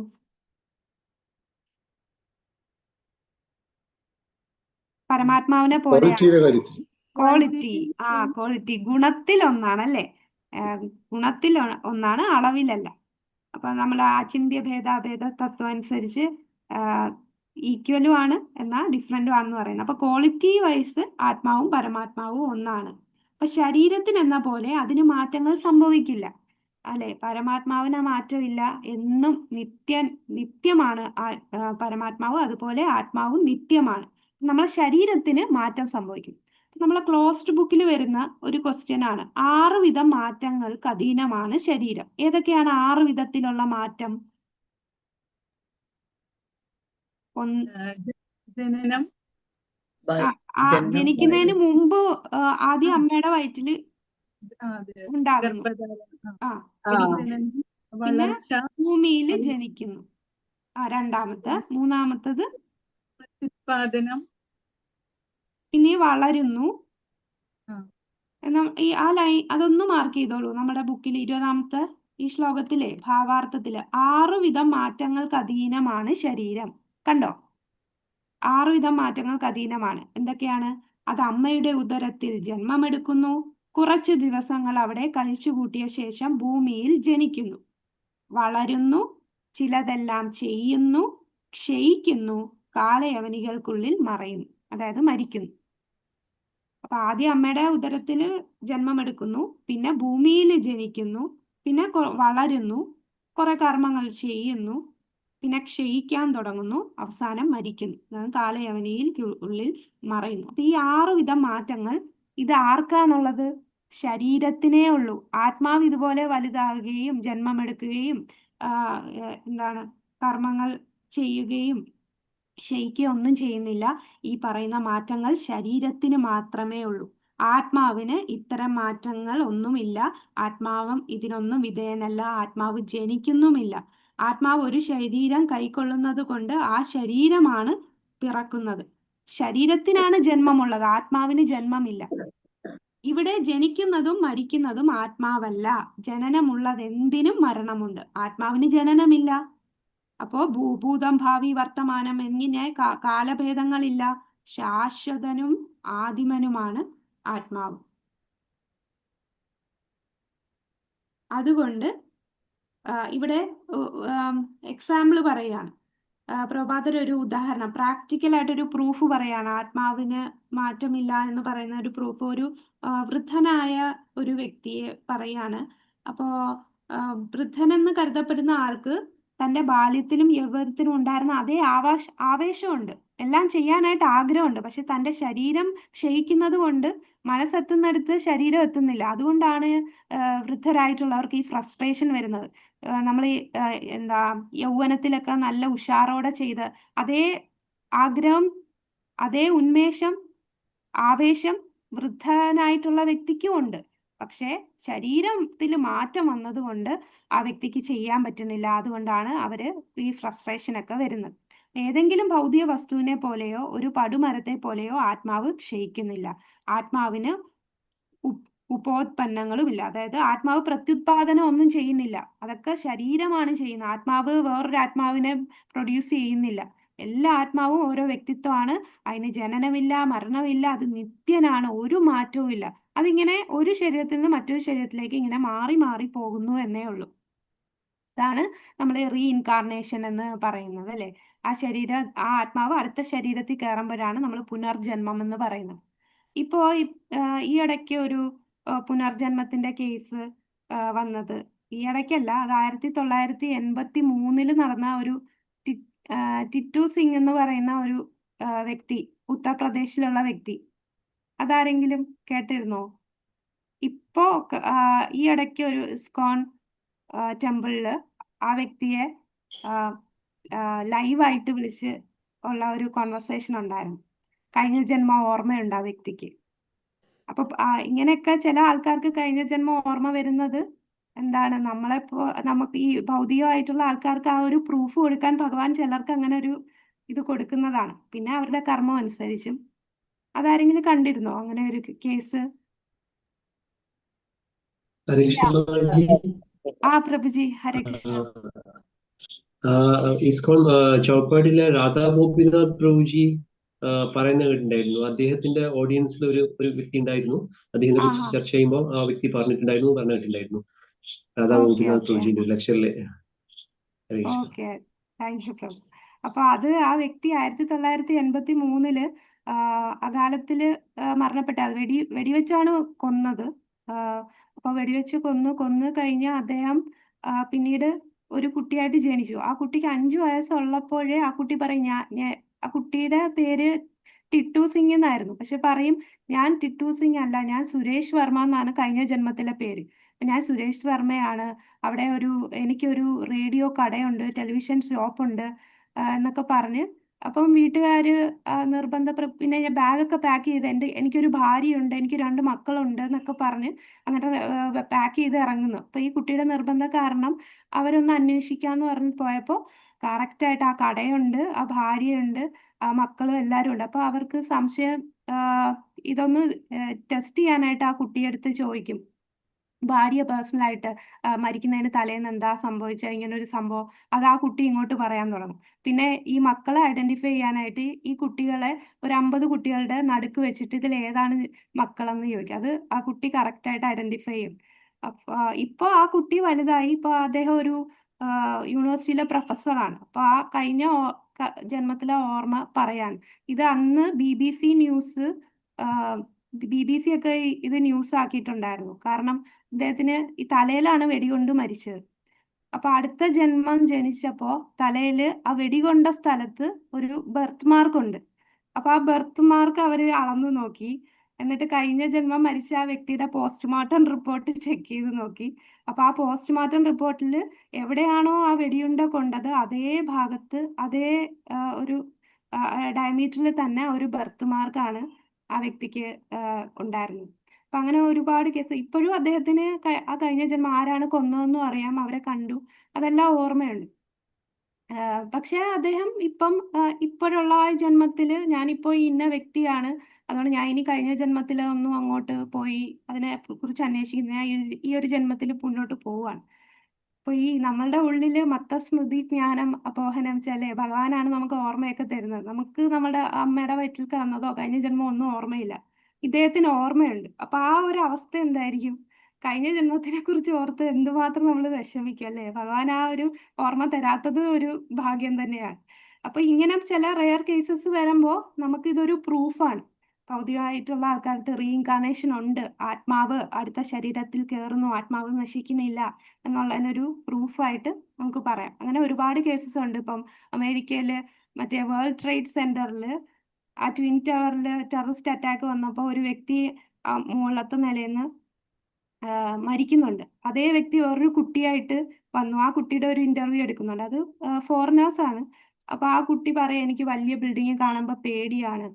പരമാത്മാവിനെ പോലെയാണ്. ക്വാളിറ്റിയുടെ കാര്യത്തിൽ. ക്വാളിറ്റി, ക്വാളിറ്റി ഗുണത്തിൽ ഒന്നാണ് അല്ലേ? ഗുണത്തിൽ ഒന്നാണ്, അളവിലല്ല. അപ്പൊ നമ്മൾ ആചിന്ത്യ ഭേദാഭേദ തത്വം അനുസരിച്ച് ഈക്വലും ആണ് എന്നാൽ ഡിഫറെന്റും ആണെന്ന് പറയുന്നത്. അപ്പൊ ക്വാളിറ്റി വൈസ് ആത്മാവും പരമാത്മാവും ഒന്നാണ്. അപ്പൊ ശരീരത്തിന് പോലെ അതിന് മാറ്റങ്ങൾ സംഭവിക്കില്ല അല്ലെ? പരമാത്മാവിന് മാറ്റമില്ല, എന്നും നിത്യമാണ് പരമാത്മാവ്, അതുപോലെ ആത്മാവും നിത്യമാണ്. നമ്മളെ ശരീരത്തിന് മാറ്റം സംഭവിക്കും. നമ്മളെ ക്ലോസ്ഡ് ബുക്കിൽ വരുന്ന ഒരു ക്വസ്റ്റ്യൻ ആണ്, 6 വിധം മാറ്റങ്ങൾക്ക് അധീനമാണ് ശരീരം. ഏതൊക്കെയാണ് 6 വിധത്തിലുള്ള മാറ്റം? ജനനം, ജനിക്കുന്നതിന് മുമ്പ് ആദ്യം അമ്മയുടെ വയറ്റില് ഉണ്ടാകുന്നു, പിന്നെ ഭൂമിയിൽ ജനിക്കുന്നു, രണ്ടാമത്തെ. മൂന്നാമത്തത് ഉത്പാദനം, പിന്നെ വളരുന്നു. ആ ലൈൻ അതൊന്ന് മാർക്ക് ചെയ്തോളൂ. നമ്മുടെ ബുക്കിൽ 20ാമത്തെ ഈ ശ്ലോകത്തിലെ ഭാവാർത്ഥത്തില് 6 വിധം മാറ്റങ്ങൾക്ക് അധീനമാണ് ശരീരം. കണ്ടോ? 6 വിധം മാറ്റങ്ങൾക്ക് അധീനമാണ്. എന്തൊക്കെയാണ്? അത് അമ്മയുടെ ഉദരത്തിൽ ജന്മമെടുക്കുന്നു, കുറച്ച് ദിവസങ്ങൾ അവിടെ കഴിച്ചുകൂട്ടിയ ശേഷം ഭൂമിയിൽ ജനിക്കുന്നു, വളരുന്നു, ചിലതെല്ലാം ചെയ്യുന്നു, ക്ഷയിക്കുന്നു, കാലയവനികൾക്കുള്ളിൽ മറയുന്നു, അതായത് മരിക്കുന്നു. അപ്പൊ ആദ്യം അമ്മയുടെ ഉദരത്തിൽ ജന്മമെടുക്കുന്നു, പിന്നെ ഭൂമിയിൽ ജനിക്കുന്നു, പിന്നെ വളരുന്നു, കുറെ കർമ്മങ്ങൾ ചെയ്യുന്നു, പിന്നെ ക്ഷയിക്കാൻ തുടങ്ങുന്നു, അവസാനം മരിക്കുന്നു, കാലയവനിയിൽ ഉള്ളിൽ മറയുന്നു. അപ്പൊ ഈ 6 വിധം മാറ്റങ്ങൾ ഇത് ആർക്കാണുള്ളത്? ശരീരത്തിനേ ഉള്ളൂ. ആത്മാവ് ഇതുപോലെ വലുതാവുകയും ജന്മമെടുക്കുകയും കർമ്മങ്ങൾ ചെയ്യുകയും ക്ഷയിക്കുക ഒന്നും ചെയ്യുന്നില്ല. ഈ പറയുന്ന മാറ്റങ്ങൾ ശരീരത്തിന് മാത്രമേ ഉള്ളൂ. ആത്മാവിന് ഇത്തരം മാറ്റങ്ങൾ ഒന്നുമില്ല. ആത്മാവും ഇതിനൊന്നും വിധേയനല്ല. ആത്മാവ് ജനിക്കുന്നുമില്ല. ആത്മാവ് ഒരു ശരീരം കൈക്കൊള്ളുന്നത് കൊണ്ട് ആ ശരീരമാണ് പിറക്കുന്നത്. ശരീരത്തിനാണ് ജന്മമുള്ളത്, ആത്മാവിന് ജന്മമില്ല. ഇവിടെ ജനിക്കുന്നതും മരിക്കുന്നതും ആത്മാവല്ല. ജനനമുള്ളത് എന്തിനും മരണമുണ്ട്, ആത്മാവിന് ജനനമില്ല. അപ്പോ ഭൂതം ഭാവി വർത്തമാനം എന്നിങ്ങനെ കാലഭേദങ്ങളില്ല. ശാശ്വതനും ആദിമനുമാണ് ആത്മാവ്. അതുകൊണ്ട് ഇവിടെ എക്സാമ്പിൾ പറയാണ് പ്രഭാതർ, ഒരു ഉദാഹരണം, പ്രാക്ടിക്കലായിട്ടൊരു പ്രൂഫ് പറയാണ്. ആത്മാവിന് മാറ്റമില്ല എന്ന് പറയുന്ന ഒരു പ്രൂഫ് ഒരു വൃദ്ധനായ ഒരു വ്യക്തിയെ പറയാണ്. അപ്പോ വൃദ്ധനെന്ന് കരുതപ്പെടുന്ന ആൾക്ക് തൻ്റെ ബാല്യത്തിലും യൗവനത്തിലും ഉണ്ടായിരുന്ന അതേ ആവേശമുണ്ട്, എല്ലാം ചെയ്യാനായിട്ട് ആഗ്രഹമുണ്ട്. പക്ഷെ തൻ്റെ ശരീരം ക്ഷയിക്കുന്നത് കൊണ്ട് മനസ്സെത്തുന്നിടത്ത് ശരീരം എത്തുന്നില്ല. അതുകൊണ്ടാണ് വൃദ്ധരായിട്ടുള്ളവർക്ക് ഈ ഫ്രസ്ട്രേഷൻ വരുന്നത്. നമ്മൾ യൗവനത്തിലൊക്കെ നല്ല ഉഷാറോടെ ചെയ്ത് അതേ ആഗ്രഹം, അതേ ഉന്മേഷം, ആവേശം വൃദ്ധനായിട്ടുള്ള വ്യക്തിക്കും ഉണ്ട്. പക്ഷെ ശരീരത്തിൽ മാറ്റം വന്നതുകൊണ്ട് ആ വ്യക്തിക്ക് ചെയ്യാൻ പറ്റുന്നില്ല. അതുകൊണ്ടാണ് അവര് ഈ ഫ്രസ്ട്രേഷൻ ഒക്കെ വരുന്നത്. ഏതെങ്കിലും ഭൗതിക വസ്തുവിനെ പോലെയോ ഒരു പടുമരത്തെ പോലെയോ ആത്മാവ് ക്ഷയിക്കുന്നില്ല. ആത്മാവിന് ഉപോത്പന്നങ്ങളുമില്ല. അതായത് ആത്മാവ് പ്രത്യുത്പാദനം ഒന്നും ചെയ്യുന്നില്ല, അതൊക്കെ ശരീരമാണ് ചെയ്യുന്നത്. ആത്മാവ് വേറൊരു ആത്മാവിനെ പ്രൊഡ്യൂസ് ചെയ്യുന്നില്ല. എല്ലാ ആത്മാവും ഓരോ വ്യക്തിത്വമാണ്. അതിന് ജനനമില്ല, മരണമില്ല, അത് നിത്യനാണ്, ഒരു മാറ്റവും ഇല്ല. അതിങ്ങനെ ഒരു ശരീരത്തിൽ നിന്ന് മറ്റൊരു ശരീരത്തിലേക്ക് ഇങ്ങനെ മാറി മാറി പോകുന്നു എന്നേ ഉള്ളൂ. ഇതാണ് നമ്മൾ റീഇൻകാർണേഷൻ എന്ന് പറയുന്നത് അല്ലെ? ആ ആത്മാവ് അടുത്ത ശരീരത്തിൽ കയറുമ്പോഴാണ് നമ്മൾ പുനർജന്മം എന്ന് പറയുന്നത്. ഇപ്പോ ഈ ഇടയ്ക്ക് ഒരു പുനർജന്മത്തിന്റെ കേസ് വന്നത്, ഈ ഇടയ്ക്കല്ല, അത് 1983 നടന്ന ഒരു ടിറ്റു സിംഗ് എന്ന് പറയുന്ന ഒരു വ്യക്തി, ഉത്തർപ്രദേശിലുള്ള വ്യക്തി. അതാരെങ്കിലും കേട്ടിരുന്നോ? ഇപ്പോ ഈ ഇടയ്ക്ക് ഒരു ഇസ്കോൺ ടെമ്പിളില് ആ വ്യക്തിയെ ലൈവായിട്ട് വിളിച്ച് ഉള്ള ഒരു കോൺവെർസേഷൻ ഉണ്ടായിരുന്നു. കഴിഞ്ഞ ജന്മം ഓർമ്മയുണ്ട് ആ വ്യക്തിക്ക്. അപ്പൊ ഇങ്ങനെയൊക്കെ ചില ആൾക്കാർക്ക് കഴിഞ്ഞ ജന്മം ഓർമ്മ വരുന്നത് എന്താണ്, നമുക്ക് ഈ ഭൗതികമായിട്ടുള്ള ആൾക്കാർക്ക് ആ ഒരു പ്രൂഫ് കൊടുക്കാൻ ഭഗവാൻ ചിലർക്ക് അങ്ങനെ ഒരു ഇത് കൊടുക്കുന്നതാണ്. പിന്നെ അവരുടെ കർമ്മം അനുസരിച്ചും. അതാരെങ്കിലും കണ്ടിരുന്നോ അങ്ങനെ ഒരു കേസ്? ഹരേ കൃഷ്ണ മാതാജി. പ്രഭുജി, ഹരേ കൃഷ്ണ. ഇസ്കോൺ ചൗപ്പാടിയിലെ രാധാ ഗോപിനാഥ് പ്രഭുജി പറയുന്ന കേട്ടിട്ടുണ്ടായിരുന്നു. അദ്ദേഹത്തിന്റെ ഓഡിയൻസിൽ ഒരു വ്യക്തി ഉണ്ടായിരുന്നു. അദ്ദേഹത്തെ കുറിച്ച് ചർച്ച ചെയ്യുമ്പോൾ ആ വ്യക്തി പറഞ്ഞു കേട്ടിട്ടുണ്ടായിരുന്നു. രാധാ ഗോപിനാഥ് പ്രഭുജിന്റെ ലെക്ചറിലെ. Okay, thank you Prabhu. അപ്പൊ ആ വ്യക്തി 1983 അകാലത്തില് മരണപ്പെട്ട, അത് വെടിവെച്ചാണ് കൊന്നത്. അപ്പൊ വെടിവെച്ച് കൊന്നു കഴിഞ്ഞ അദ്ദേഹം പിന്നീട് ഒരു കുട്ടിയായിട്ട് ജനിച്ചു. ആ കുട്ടിക്ക് 5 വയസ്സുള്ളപ്പോഴേ ആ കുട്ടി പറയും, ആ കുട്ടിയുടെ പേര് ടിറ്റു സിംഗ് എന്നായിരുന്നു. പക്ഷെ പറയും, ഞാൻ ടിറ്റു സിംഗ് അല്ല, ഞാൻ സുരേഷ് വർമ്മ എന്നാണ് കഴിഞ്ഞ ജന്മത്തിലെ പേര്. ഞാൻ സുരേഷ് വർമ്മയാണ്. അവിടെ എനിക്കൊരു റേഡിയോ കടയുണ്ട്, ടെലിവിഷൻ ഷോപ്പുണ്ട് എന്നൊക്കെ പറഞ്ഞ്. അപ്പം വീട്ടുകാര് പിന്നെ ഞാൻ ബാഗൊക്കെ പാക്ക് ചെയ്ത് എനിക്കൊരു ഭാര്യയുണ്ട്, എനിക്ക് 2 മക്കളുണ്ട് എന്നൊക്കെ പറഞ്ഞ് അങ്ങനെ പാക്ക് ചെയ്ത് ഇറങ്ങുന്നു. അപ്പൊ ഈ കുട്ടിയുടെ നിർബന്ധം കാരണം അവരൊന്ന് അന്വേഷിക്കാന്ന് പറഞ്ഞ് പോയപ്പോ കറക്റ്റായിട്ട് ആ കടയുണ്ട്, ആ ഭാര്യയുണ്ട്, ആ മക്കളും എല്ലാവരും ഉണ്ട്. അപ്പൊ അവർക്ക് സംശയം, ഇതൊന്ന് ടെസ്റ്റ് ചെയ്യാനായിട്ട് ആ കുട്ടിയെടുത്ത് ചോദിക്കും. ഭാര്യ പേഴ്സണലായിട്ട് മരിക്കുന്നതിന് തലേന്ന് എന്താ സംഭവിച്ചത്, ഇങ്ങനെ ഒരു സംഭവം. അത് ആ കുട്ടി ഇങ്ങോട്ട് പറയാൻ തുടങ്ങും. പിന്നെ ഈ മക്കളെ ഐഡന്റിഫൈ ചെയ്യാനായിട്ട് ഈ കുട്ടികളെ ഒരു 50 കുട്ടികളുടെ നടുക്ക് വെച്ചിട്ട് ഇതിൽ ഏതാണ് മക്കളെന്ന് ചോദിക്കും. അത് ആ കുട്ടി കറക്റ്റായിട്ട് ഐഡന്റിഫൈ ചെയ്യും. ഇപ്പൊ ആ കുട്ടി വലുതായി. ഇപ്പൊ അദ്ദേഹം ഒരു യൂണിവേഴ്സിറ്റിയിലെ പ്രൊഫസറാണ്. അപ്പൊ ആ കഴിഞ്ഞ ജന്മത്തിലെ ഓർമ്മ പറയാണ്. ഇത് അന്ന് BBC ന്യൂസ്, BBC ഒക്കെ ഇത് ന്യൂസ് ആക്കിയിട്ടുണ്ടായിരുന്നു. കാരണം അദ്ദേഹത്തിന് ഈ തലയിലാണ് വെടികൊണ്ട് മരിച്ചത്. അപ്പൊ അടുത്ത ജന്മം ജനിച്ചപ്പോ തലയില് ആ വെടികൊണ്ട സ്ഥലത്ത് ഒരു ബർത്ത് മാർക്ക് ഉണ്ട്. അപ്പൊ ആ ബർത്ത് മാർക്ക് അവര് അളന്നു നോക്കി. എന്നിട്ട് കഴിഞ്ഞ ജന്മം മരിച്ച ആ വ്യക്തിയുടെ പോസ്റ്റ്മോർട്ടം റിപ്പോർട്ട് ചെക്ക് ചെയ്ത് നോക്കി. അപ്പൊ ആ പോസ്റ്റ്മോർട്ടം റിപ്പോർട്ടിൽ എവിടെയാണോ ആ വെടിയുണ്ട കൊണ്ടത് അതേ ഭാഗത്ത് അതേ ഒരു ഡയമീറ്ററിൽ തന്നെ ഒരു ബർത്ത് മാർക്കാണ് ആ വ്യക്തിക്ക് ഉണ്ടായിരുന്നത്. അപ്പൊ അങ്ങനെ ഒരുപാട് കേസ് ഇപ്പോഴും അദ്ദേഹത്തിന് ആ കഴിഞ്ഞ ജന്മം ആരാണ് കൊന്നതെന്നും അറിയാം, അവരെ കണ്ടു, അതെല്ലാം ഓർമ്മയുണ്ട്. പക്ഷെ അദ്ദേഹം ഇപ്പോഴുള്ള ജന്മത്തില് ഞാനിപ്പോ ഇന്ന വ്യക്തിയാണ്, അതുകൊണ്ട് ഞാൻ ഇനി കഴിഞ്ഞ ജന്മത്തില് ഒന്നും അങ്ങോട്ട് പോയി അതിനെ കുറിച്ച് അന്വേഷിക്കുന്ന ഈ ഒരു ജന്മത്തിൽ മുന്നോട്ട് പോവാണ്. അപ്പൊ ഈ നമ്മളുടെ ഉള്ളില് മത്തസ്മൃതി ജ്ഞാനം അപോഹനം വെച്ചാലേ ഭഗവാനാണ് നമുക്ക് ഓർമ്മയൊക്കെ തരുന്നത്. നമുക്ക് നമ്മുടെ അമ്മയുടെ വയറ്റിൽ കിടന്നതോ കഴിഞ്ഞ ജന്മം ഒന്നും ഓർമ്മയില്ല. ഇദ്ദേഹത്തിന് ഓർമ്മയുണ്ട്. അപ്പൊ ആ ഒരു അവസ്ഥ എന്തായിരിക്കും? കഴിഞ്ഞ ജന്മത്തിനെ കുറിച്ച് ഓർത്ത് എന്തുമാത്രം നമ്മൾ വിഷമിക്കും അല്ലേ? ഭഗവാൻ ആ ഒരു ഓർമ്മ തരാത്തത് ഒരു ഭാഗ്യം തന്നെയാണ്. അപ്പൊ ഇങ്ങനെ ചില റെയർ കേസസ് വരുമ്പോ നമുക്ക് ഇതൊരു പ്രൂഫാണ്. ഭൗതികമായിട്ടുള്ള ആൾക്കാർക്ക് റീഇൻകാർണേഷൻ ഉണ്ട്, ആത്മാവ് അടുത്ത ശരീരത്തിൽ കയറുന്നു, ആത്മാവ് നശിക്കുന്നില്ല എന്നുള്ളതിനൊരു പ്രൂഫായിട്ട് നമുക്ക് പറയാം. അങ്ങനെ ഒരുപാട് കേസസ് ഉണ്ട്. ഇപ്പം അമേരിക്കയില് മറ്റേ വേൾഡ് ട്രേഡ് സെന്ററിൽ ആ ട്വിൻ ടവറിൽ ടെററിസ്റ്റ് അറ്റാക്ക് വന്നപ്പോൾ ഒരു വ്യക്തി മുകളിലത്തെ നിലയിൽ മരിക്കുന്നുണ്ട്. അതേ വ്യക്തി വേറൊരു കുട്ടിയായിട്ട് വന്നു. ആ കുട്ടിയുടെ ഒരു ഇന്റർവ്യൂ എടുക്കുന്നുണ്ട്. അത് ഫോറിനേഴ്സ് ആണ്. അപ്പൊ ആ കുട്ടി പറയാം, എനിക്ക് വലിയ ബിൽഡിംഗ് കാണുമ്പോൾ പേടിയാണ്,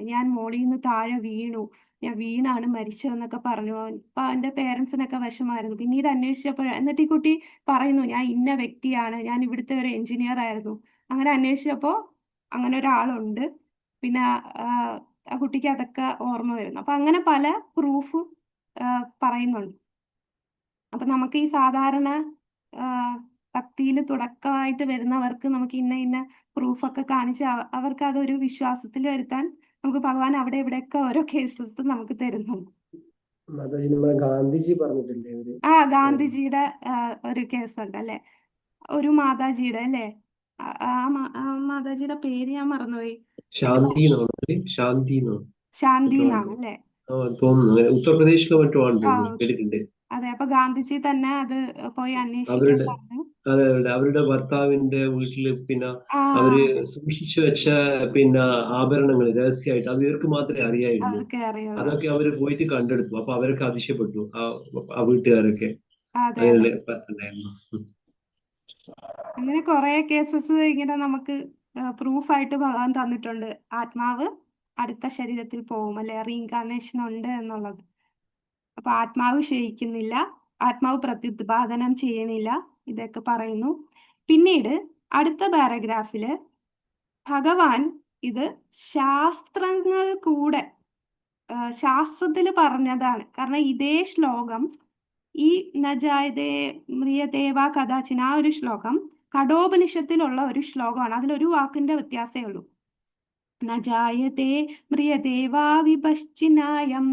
ഞാൻ മോളിൽ നിന്ന് താഴെ വീണു, ഞാൻ വീണാണ് മരിച്ചതെന്നൊക്കെ പറഞ്ഞു. അപ്പൊ എന്റെ പേരൻസിനൊക്കെ വിഷമായിരുന്നു. പിന്നീട് അന്വേഷിച്ചപ്പോൾ എന്നിട്ട് ഈ കുട്ടി പറയുന്നു, ഞാൻ ഇന്ന വ്യക്തിയാണ്, ഞാൻ ഇവിടുത്തെ ഒരു എഞ്ചിനീയർ ആയിരുന്നു. അങ്ങനെ അന്വേഷിച്ചപ്പോ അങ്ങനെ ഒരാളുണ്ട്. പിന്നെ ആ കുട്ടിക്ക് അതൊക്കെ ഓർമ്മ വരുന്നു. അപ്പൊ അങ്ങനെ പല പ്രൂഫും പറയുന്നുണ്ട്. അപ്പൊ നമുക്ക് ഈ സാധാരണ ഭക്തിയിൽ തുടക്കമായിട്ട് വരുന്നവർക്ക് നമുക്ക് ഇന്ന പ്രൂഫൊക്കെ കാണിച്ച് അവർക്ക് അതൊരു വിശ്വാസത്തിൽ വരുത്താൻ നമുക്ക് ഭഗവാൻ അവിടെ ഇവിടെയൊക്കെ ഓരോ കേസസ് നമുക്ക് തരുന്നുണ്ട്. ഗാന്ധിജി പറഞ്ഞിട്ടില്ലേ? ഗാന്ധിജിയുടെ ഒരു കേസുണ്ട് അല്ലെ, ഒരു മാതാജിയുടെ അല്ലെ, ആ മാതാജിയുടെ പേര് ഞാൻ മറന്നുപോയി. ശാന്തി എന്നാണ് അല്ലെ? ഉത്തർപ്രദേശിലോ മറ്റോ ആണ് കേട്ടിട്ടുണ്ട്. അതെ, അപ്പൊ ഗാന്ധിജി തന്നെ അത് പോയി അന്വേഷിക്കാൻ പറഞ്ഞു. അതെ അതെ അവരുടെ ഭർത്താവിന്റെ വീട്ടില് പിന്നെ ആ അവര് അതെ സൂക്ഷിച്ചു വെച്ച പിന്നെ ആഭരണങ്ങൾ രഹസ്യമായിട്ട് അത് ഇവർക്ക് മാത്രമേ അറിയായിരുന്നു. അവർക്ക് അറിയുള്ളൂ. അതൊക്കെ അവര് പോയിട്ട് കണ്ടെടുത്തു. അപ്പൊ അവരൊക്കെ അതിശയപ്പെട്ടു, ആ വീട്ടുകാരൊക്കെ. അതെ അതെ അങ്ങനെയുള്ള ഉണ്ടായിരുന്നു. അങ്ങനെ കുറെ കേസസ് ഇങ്ങനെ നമുക്ക് പ്രൂഫായിട്ട് ഭഗവാൻ തന്നിട്ടുണ്ട്. ആത്മാവ് അടുത്ത ശരീരത്തിൽ പോകും, അല്ലെ, റീഇൻകാർണേഷൻ ഉണ്ട് എന്നുള്ളത്. അപ്പൊ ആത്മാവ് ക്ഷയിക്കുന്നില്ല, ആത്മാവ് പ്രത്യുത്പാദനം ചെയ്യണില്ല, ഇതൊക്കെ പറയുന്നു. പിന്നീട് അടുത്ത പാരഗ്രാഫില് ഭഗവാൻ ഇത് ശാസ്ത്രങ്ങൾ കൂടെ ശാസ്ത്രത്തിൽ പറഞ്ഞതാണ്. കാരണം ഇതേ ശ്ലോകം ഈ നജായതേ മ്രിയതേവ കഥാചിൻ ആ ഒരു ശ്ലോകം കഠോപനിഷത്തിലുള്ള ഒരു ശ്ലോകമാണ്. അതിലൊരു വാക്കിന്റെ വ്യത്യാസമേ ഉള്ളൂ. നജായതേ മ്രിയതേവാ വിപശ്ചിനായം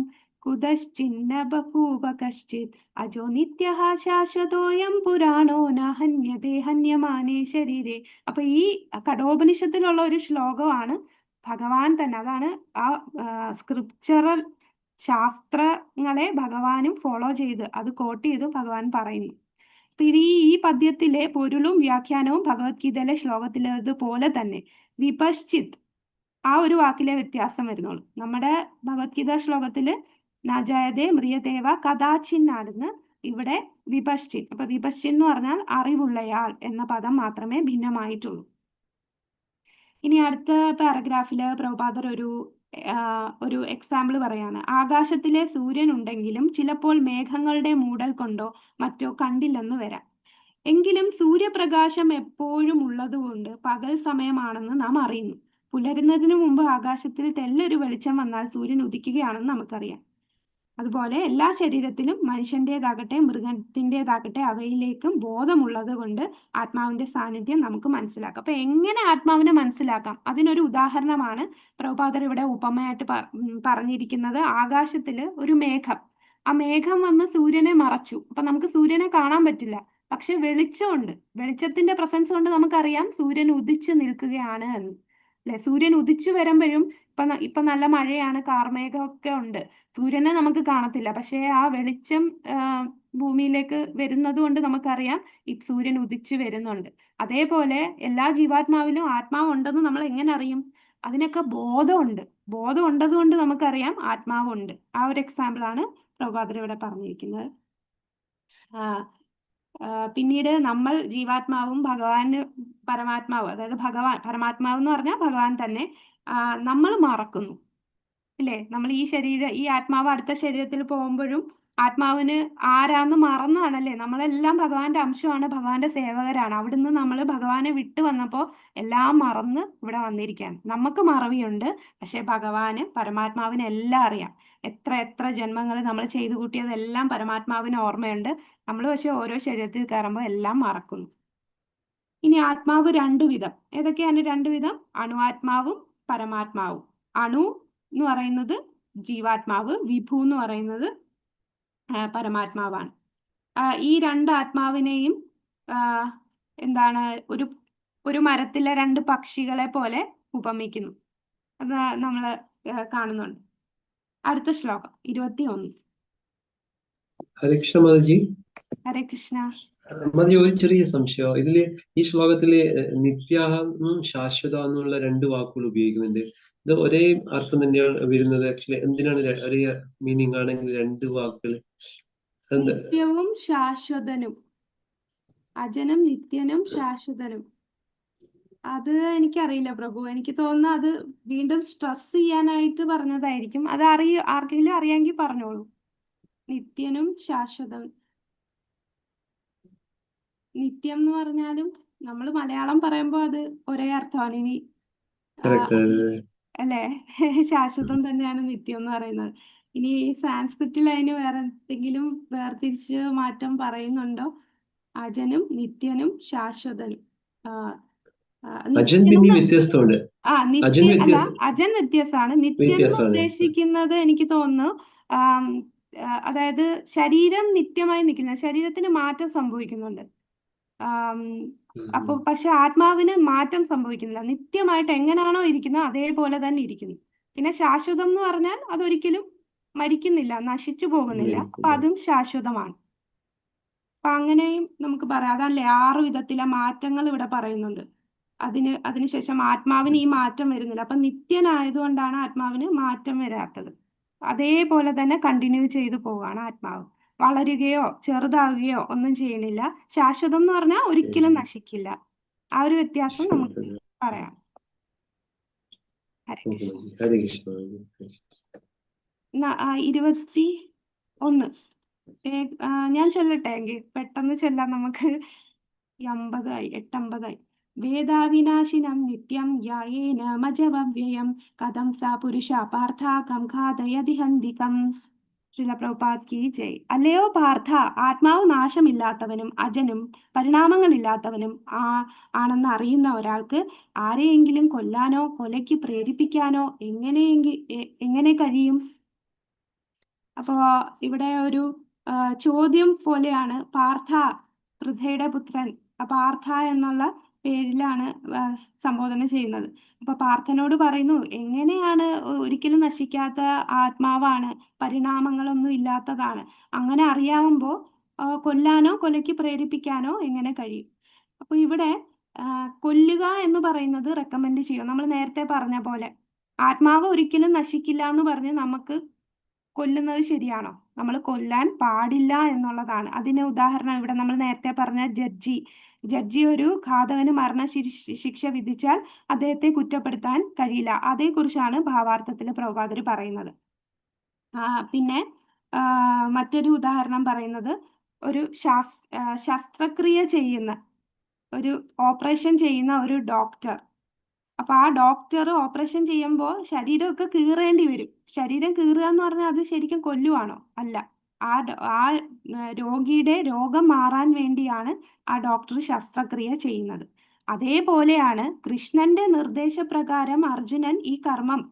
കുതശ്ചിന്ന ബഭൂവ കശ്ചിത് അജോ നിത്യഃ ശാശ്വതോയം പുരാണോ ന ഹന്യതേ ഹന്യമാനേ ശരീരേ. അപ്പൊ ഈ കഠോപനിഷത്തിലുള്ള ഒരു ശ്ലോകമാണ് ഭഗവാൻ തന്നെ, അതാണ് ആ സ്ക്രിപ്ചറൽ ശാസ്ത്രങ്ങളെ ഭഗവാനും ഫോളോ ചെയ്ത് അത് കോട്ട് ചെയ്ത് ഭഗവാൻ പറയുന്നു. അപ്പൊ ഈ പദ്യത്തിലെ പൊരുളും വ്യാഖ്യാനവും ഭഗവത്ഗീതയിലെ ശ്ലോകത്തിലേതുപോലെ തന്നെ വിപശ്ചിത് ആ ഒരു വാക്കിലെ വ്യത്യാസം വരുന്നുള്ളൂ. നമ്മുടെ ഭഗവത്ഗീത ശ്ലോകത്തില് നജായതേ മ്രിയതേവ കഥാചിന്നാണെന്ന്, ഇവിടെ വിപശ്ചിൻ. അപ്പൊ വിപശ്ചിൻ എന്ന് പറഞ്ഞാൽ അറിവുള്ളയാൾ എന്ന പദം മാത്രമേ ഭിന്നമായിട്ടുള്ളൂ. ഇനി അടുത്ത പാരഗ്രാഫില് പ്രഭുപാദർ ഒരു എക്സാമ്പിൾ പറയാണ്. ആകാശത്തിലെ സൂര്യൻ ഉണ്ടെങ്കിലും ചിലപ്പോൾ മേഘങ്ങളുടെ മൂടൽ കൊണ്ടോ മറ്റോ കണ്ടില്ലെന്ന് വരാം. എങ്കിലും സൂര്യപ്രകാശം എപ്പോഴും ഉള്ളതുകൊണ്ട് പകൽ സമയമാണെന്ന് നാം അറിയുന്നു. പുലരുന്നതിനു മുമ്പ് ആകാശത്തിൽ തെല്ലൊരു വെളിച്ചം വന്നാൽ സൂര്യൻ ഉദിക്കുകയാണെന്ന് നമുക്കറിയാം. അതുപോലെ എല്ലാ ശരീരത്തിലും മനുഷ്യൻ്റെതാകട്ടെ മൃഗത്തിൻ്റെതാകട്ടെ അവയിലേക്കും ബോധമുള്ളത് കൊണ്ട് ആത്മാവിന്റെ സാന്നിധ്യം നമുക്ക് മനസ്സിലാക്കാം. അപ്പൊ എങ്ങനെ ആത്മാവിനെ മനസ്സിലാക്കാം? അതിനൊരു ഉദാഹരണമാണ് പ്രഭുപാദർ ഇവിടെ ഉപമയായിട്ട് പറഞ്ഞിരിക്കുന്നത്. ആകാശത്തില് ഒരു മേഘം, ആ മേഘം വന്ന് സൂര്യനെ മറച്ചു. അപ്പൊ നമുക്ക് സൂര്യനെ കാണാൻ പറ്റില്ല, പക്ഷെ വെളിച്ചമുണ്ട്. വെളിച്ചത്തിന്റെ പ്രസൻസ് കൊണ്ട് നമുക്കറിയാം സൂര്യൻ ഉദിച്ചു നിൽക്കുകയാണ് എന്ന്, അല്ലെ? സൂര്യൻ ഉദിച്ചു വരുമ്പോഴും ഇപ്പൊ നല്ല മഴയാണ്, കാർമേഘമൊക്കെ ഉണ്ട്, സൂര്യനെ നമുക്ക് കാണത്തില്ല, പക്ഷെ ആ വെളിച്ചം ഭൂമിയിലേക്ക് വരുന്നത് കൊണ്ട് നമുക്കറിയാം ഈ സൂര്യൻ ഉദിച്ചു വരുന്നുണ്ട്. അതേപോലെ എല്ലാ ജീവാത്മാവിലും ആത്മാവുണ്ടെന്ന് നമ്മൾ എങ്ങനെ അറിയും? അതിനൊക്കെ ബോധമുണ്ട്. ബോധം ഉണ്ടതുകൊണ്ട് നമുക്കറിയാം ആത്മാവുണ്ട്. ആ ഒരു എക്സാമ്പിൾ ആണ് പ്രഭുപാദർ ഇവിടെ പറഞ്ഞിരിക്കുന്നത്. പിന്നീട് നമ്മൾ ജീവാത്മാവും ഭഗവാന് പരമാത്മാവ്, അതായത് പരമാത്മാവ് എന്ന് പറഞ്ഞാൽ ഭഗവാൻ തന്നെ, നമ്മൾ മറക്കുന്നു, ഇല്ലേ? നമ്മൾ ഈ ആത്മാവ് അടുത്ത ശരീരത്തിൽ പോകുമ്പോഴും ആത്മാവിന് ആരാന്ന് മറന്നാണല്ലേ. നമ്മളെല്ലാം ഭഗവാന്റെ അംശമാണ്, ഭഗവാന്റെ സേവകരാണ്. അവിടുന്ന് നമ്മൾ ഭഗവാനെ വിട്ടു വന്നപ്പോൾ എല്ലാം മറന്ന് ഇവിടെ വന്നിരിക്കുകയാണ്. നമുക്ക് മറവിയുണ്ട്, പക്ഷെ ഭഗവാന് പരമാത്മാവിന് എല്ലാം അറിയാം. എത്ര ജന്മങ്ങൾ നമ്മൾ ചെയ്തു കൂട്ടിയതെല്ലാം പരമാത്മാവിന് ഓർമ്മയുണ്ട്. നമ്മൾ പക്ഷെ ഓരോ ശരീരത്തിൽ കയറുമ്പോൾ എല്ലാം മറക്കുന്നു. ഇനി ആത്മാവ് രണ്ടു വിധം. ഏതൊക്കെയാണ് രണ്ടു വിധം? അണുവാത്മാവും പരമാത്മാവും. അണു എന്ന് പറയുന്നത് ജീവാത്മാവ്, വിഭു എന്ന് പറയുന്നത് പരമാത്മാവാണ്. ഈ രണ്ട് ആത്മാവിനെയും എന്താണ് ഒരു മരത്തിലെ രണ്ട് പക്ഷികളെ പോലെ ഉപമിക്കുന്നു. അത് നമ്മൾ കാണുന്നുണ്ട്. അടുത്ത ശ്ലോകം 21. ഹരേ കൃഷ്ണ മാതാജി. ഹരേ കൃഷ്ണ മാതാജി, ഒരു ചെറിയ സംശയം. ഇതില് ഈ ശ്ലോകത്തില് നിത്യാഹം ശാശ്വത എന്നുള്ള രണ്ട് വാക്കുകൾ ഉപയോഗിക്കുന്നുണ്ട്. ഇത് ഒരേ അർത്ഥം തന്നെയാണ് വരുന്നത്. ആക്ച്വലി എന്തിനാണ് ഒരേ മീനിങ് ആണെങ്കിൽ രണ്ട് വാക്കുകൾ? നിത്യവും ശാശ്വതനും, അജനും നിത്യനും ശാശ്വതനും. അത് എനിക്കറിയില്ല പ്രഭു. എനിക്ക് തോന്നുന്നു അത് വീണ്ടും സ്ട്രെസ് ചെയ്യാനായിട്ട് പറഞ്ഞതായിരിക്കും. അത് ആർക്കെങ്കിലും അറിയാമെങ്കിൽ പറഞ്ഞോളൂ. നിത്യനും ശാശ്വതം. നിത്യം എന്ന് പറഞ്ഞാലും നമ്മൾ മലയാളം പറയുമ്പോൾ അത് ഒരേ അർത്ഥമാണ്. ഇനി അല്ലേ, ശാശ്വതം തന്നെയാണ് നിത്യം എന്ന് പറയുന്നത്. ഇനി സാൻസ്ക്രിറ്റിൽ അതിന് വേറെ എന്തെങ്കിലും വേർതിരിച്ച് മാറ്റം പറയുന്നുണ്ടോ? അജനും നിത്യനും ശാശ്വതനും. അജൻ പിന്നെ വ്യത്യസ്തമുണ്ട്. അജൻ വ്യത്യാസമാണ്. നിത്യം എന്ന് ഉദ്ദേശിക്കുന്നത് എനിക്ക് തോന്നുന്നു അതായത് ശരീരം നിത്യമായി നിൽക്കുന്ന, ശരീരത്തിന് മാറ്റം സംഭവിക്കുന്നുണ്ട്. അപ്പൊ പക്ഷെ ആത്മാവിന് മാറ്റം സംഭവിക്കുന്നില്ല. നിത്യമായിട്ട് എങ്ങനെയാണോ ഇരിക്കുന്നത് അതേപോലെ തന്നെ ഇരിക്കുന്നു. പിന്നെ ശാശ്വതം എന്ന് പറഞ്ഞാൽ അതൊരിക്കലും മരിക്കുന്നില്ല, നശിച്ചു പോകുന്നില്ല. അപ്പൊ അതും ശാശ്വതമാണ്. അപ്പൊ അങ്ങനെയും നമുക്ക് പറയാം. അതല്ലേ 6 വിധത്തിലെ മാറ്റങ്ങൾ ഇവിടെ പറയുന്നുണ്ട്. അതിനുശേഷം ആത്മാവിന് ഈ മാറ്റം വരുന്നില്ല. അപ്പൊ നിത്യനായതുകൊണ്ടാണ് ആത്മാവിന് മാറ്റം വരാത്തത്. അതേപോലെ തന്നെ കണ്ടിന്യൂ ചെയ്തു പോവുകയാണ് ആത്മാവ്. വളരുകയോ ചെറുതാവുകയോ ഒന്നും ചെയ്യണില്ല. ശാശ്വതം എന്ന് പറഞ്ഞാൽ ഒരിക്കലും നശിക്കില്ല. ആ ഒരു വ്യത്യാസം നമുക്ക് പറയാം. ഹരേ കൃഷ്ണ. ഹരേ കൃഷ്ണ. 21 ഞാൻ ചൊല്ലട്ടെ എങ്കിൽ പെട്ടെന്ന് ചെല്ലാം. നമുക്ക് 8:50 വേദാവിനാശിനം നിത്യം യായേന മജവ്യയം കഥം സ പുരുഷ പാർത്ഥാകം ഘാതയതി ഹന്തികം. ശ്രീല പ്രഭുപാദ് കി ജയ്. അല്ലയോ പാർത്ഥ, ആത്മാവ് നാശമില്ലാത്തവനും അജനും പരിണാമങ്ങളില്ലാത്തവനും ആണെന്ന് അറിയുന്ന ഒരാൾക്ക് ആരെയെങ്കിലും കൊല്ലാനോ കൊലയ്ക്ക് പ്രേരിപ്പിക്കാനോ എങ്ങനെ കഴിയും? അപ്പോ ഇവിടെ ഒരു ചോദ്യം പോലെയാണ്. പാർത്ഥ, പൃഥയുടെ പുത്രൻ, പാർത്ഥ എന്നുള്ള പേരിലാണ് സംബോധന ചെയ്യുന്നത്. അപ്പൊ പാർത്ഥനോട് പറയുന്നു, എങ്ങനെയാണ് ഒരിക്കലും നശിക്കാത്ത ആത്മാവാണ്, പരിണാമങ്ങളൊന്നും ഇല്ലാത്തതാണ്, അങ്ങനെ അറിയാവുമ്പോൾ കൊല്ലാനോ കൊലയ്ക്ക് പ്രേരിപ്പിക്കാനോ എങ്ങനെ കഴിയും? അപ്പൊ ഇവിടെ കൊല്ലുക എന്ന് പറയുന്നത് റെക്കമെൻഡ് ചെയ്യും. നമ്മൾ നേരത്തെ പറഞ്ഞ പോലെ ആത്മാവ് ഒരിക്കലും നശിക്കില്ല എന്ന് പറഞ്ഞ് നമുക്ക് കൊല്ലുന്നത് ശരിയാണോ? നമ്മൾ കൊല്ലാൻ പാടില്ല എന്നുള്ളതാണ്. അതിന് ഉദാഹരണം ഇവിടെ നമ്മൾ നേരത്തെ പറഞ്ഞ ജഡ്ജി ഒരു ഘാതകന് ശിക്ഷ വിധിച്ചാൽ അദ്ദേഹത്തെ കുറ്റപ്പെടുത്താൻ കഴിയില്ല. അതേക്കുറിച്ചാണ് ഭാവാർത്ഥത്തിൽ പ്രഭുപാദർ പറയുന്നത്. പിന്നെ മറ്റൊരു ഉദാഹരണം പറയുന്നത്, ഒരു ശസ്ത്രക്രിയ ചെയ്യുന്ന ഒരു ഓപ്പറേഷൻ ചെയ്യുന്ന ഒരു ഡോക്ടർ. അപ്പൊ ആ ഡോക്ടർ ഓപ്പറേഷൻ ചെയ്യുമ്പോൾ ശരീരമൊക്കെ കീറേണ്ടി വരും. ശരീരം കീറുക എന്ന് പറഞ്ഞാൽ അത് ശരിക്കും കൊല്ലുവാണോ? അല്ല. ആ രോഗിയുടെ രോഗം മാറാൻ വേണ്ടിയാണ് ആ ഡോക്ടർ ശസ്ത്രക്രിയ ചെയ്യുന്നത്. അതേപോലെയാണ് കൃഷ്ണന്റെ നിർദ്ദേശപ്രകാരം അർജുനൻ ഈ കർമ്മം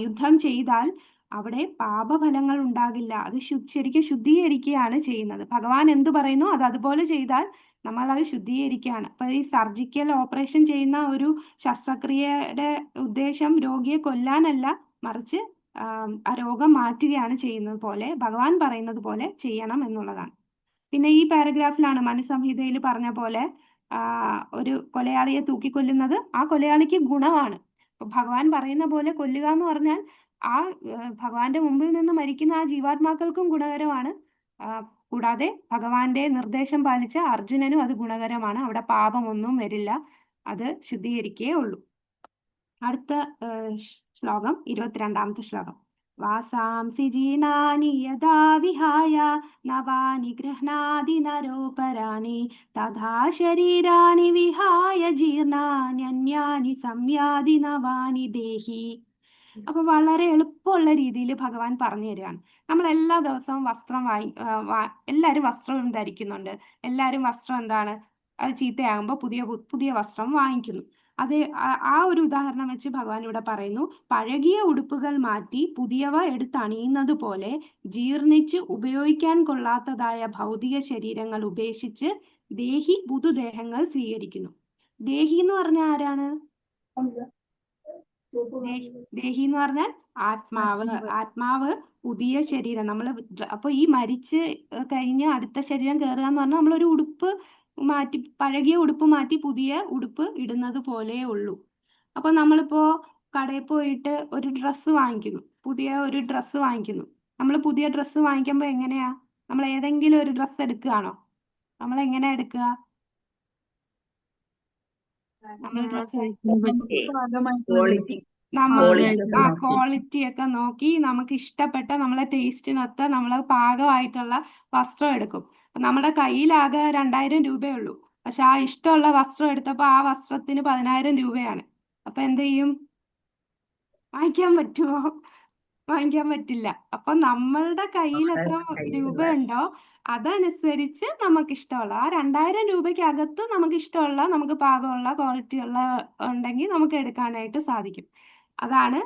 യുദ്ധം ചെയ്താൽ അവിടെ പാപഫലങ്ങൾ ഉണ്ടാകില്ല. അത് ശരിക്കും ശുദ്ധീകരിക്കുകയാണ് ചെയ്യുന്നത്. ഭഗവാൻ എന്തു പറയുന്നു അത് അതുപോലെ ചെയ്താൽ നമ്മൾ അത് ശുദ്ധീകരിക്കുകയാണ്. അപ്പൊ ഈ സർജിക്കൽ ഓപ്പറേഷൻ ചെയ്യുന്ന ഒരു ശസ്ത്രക്രിയയുടെ ഉദ്ദേശം രോഗിയെ കൊല്ലാനല്ല, മറിച്ച് ആ രോഗം മാറ്റുകയാണ് ചെയ്യുന്നത് പോലെ ഭഗവാൻ പറയുന്നത് പോലെ ചെയ്യണം എന്നുള്ളതാണ്. പിന്നെ ഈ പാരഗ്രാഫിലാണ് മനുസംഹിതയിൽ പറഞ്ഞ പോലെ ഒരു കൊലയാളിയെ തൂക്കിക്കൊല്ലുന്നത് ആ കൊലയാളിക്ക് ഗുണമാണ്. അപ്പൊ ഭഗവാൻ പറയുന്ന പോലെ കൊല്ലുക എന്ന് പറഞ്ഞാൽ ആ ഭഗവാന്റെ മുമ്പിൽ നിന്ന് മരിക്കുന്ന ആ ജീവാത്മാക്കൾക്കും ഗുണകരമാണ്. കൂടാതെ ഭഗവാന്റെ നിർദ്ദേശം പാലിച്ച അർജുനനും അത് ഗുണകരമാണ്. അവിടെ പാപമൊന്നും വരില്ല, അത് ശുദ്ധീകരിക്കേ ഉള്ളൂ. അടുത്ത ശ്ലോകം 22ാമത്തെ ശ്ലോകം. വാസാംസി ജീർണാനി യഥാ വിഹായ നവാനി ഗൃഹ്ണാതി നരോപരാണി തഥാ ശരീരാണി വിഹായ ജീർണാന്യന്യാനി സംയാതി നവാനി ദേഹി. അപ്പൊ വളരെ എളുപ്പമുള്ള രീതിയിൽ ഭഗവാൻ പറഞ്ഞു തരികയാണ്. നമ്മൾ എല്ലാ ദിവസവും വസ്ത്രം എല്ലാവരും വസ്ത്രം ധരിക്കുന്നുണ്ട്. എല്ലാവരും വസ്ത്രം എന്താണ്, അത് ചീത്തയാകുമ്പോൾ പുതിയ വസ്ത്രം വാങ്ങിക്കുന്നു. അതേ ആ ഒരു ഉദാഹരണം വെച്ച് ഭഗവാൻ ഇവിടെ പറയുന്നു, പഴകിയ ഉടുപ്പുകൾ മാറ്റി പുതിയവ എടുത്തണിയുന്നത് പോലെ ജീർണിച്ച് ഉപയോഗിക്കാൻ കൊള്ളാത്തതായ ഭൗതിക ശരീരങ്ങൾ ഉപേക്ഷിച്ച് ദേഹി പുതുദേഹങ്ങൾ സ്വീകരിക്കുന്നു. ദേഹി എന്ന് പറഞ്ഞാൽ ആരാണ്? ദേഹി എന്ന് പറഞ്ഞാൽ ആത്മാവ് പുതിയ ശരീരം. അപ്പൊ ഈ മരിച്ച് കഴിഞ്ഞ് അടുത്ത ശരീരം കയറുക എന്ന് പറഞ്ഞാൽ നമ്മളൊരു ഉടുപ്പ് മാറ്റി, പഴകിയ ഉടുപ്പ് മാറ്റി പുതിയ ഉടുപ്പ് ഇടുന്നത് പോലെ ഉള്ളൂ. അപ്പൊ നമ്മളിപ്പോ കടയിൽ പോയിട്ട് ഒരു ഡ്രസ്സ് വാങ്ങിക്കുന്നു, പുതിയ ഒരു ഡ്രസ്സ് വാങ്ങിക്കുന്നു. നമ്മൾ പുതിയ ഡ്രസ്സ് വാങ്ങിക്കുമ്പോൾ എങ്ങനെയാ? നമ്മൾ ഏതെങ്കിലും ഒരു ഡ്രസ്സ് എടുക്കുകയാണോ? നമ്മൾ എങ്ങനെയാ എടുക്കുക? നമ്മൾ ഡ്രസ്സ് ക്വാളിറ്റി ഒക്കെ നോക്കി നമുക്ക് ഇഷ്ടപ്പെട്ട നമ്മളെ ടേസ്റ്റിനൊത്ത നമ്മളെ പാകമായിട്ടുള്ള വസ്ത്രം എടുക്കും. നമ്മുടെ കയ്യിലാകെ 2000 രൂപയേ ഉള്ളൂ. പക്ഷെ ആ ഇഷ്ടമുള്ള വസ്ത്രം എടുത്തപ്പോൾ ആ വസ്ത്രത്തിന് 10,000 രൂപയാണ്. അപ്പൊ എന്ത് ചെയ്യും? വാങ്ങിക്കാൻ പറ്റുമോ? വാങ്ങിക്കാൻ പറ്റില്ല. അപ്പൊ നമ്മളുടെ കയ്യിൽ എത്ര രൂപയുണ്ടോ അതനുസരിച്ച് നമുക്ക് ഇഷ്ടമുള്ള ആ 2000 രൂപയ്ക്കകത്ത് നമുക്ക് ഇഷ്ടമുള്ള, നമുക്ക് പാകമുള്ള, ക്വാളിറ്റി ഉള്ള ഉണ്ടെങ്കിൽ നമുക്ക് എടുക്കാനായിട്ട് സാധിക്കും. അതാണ്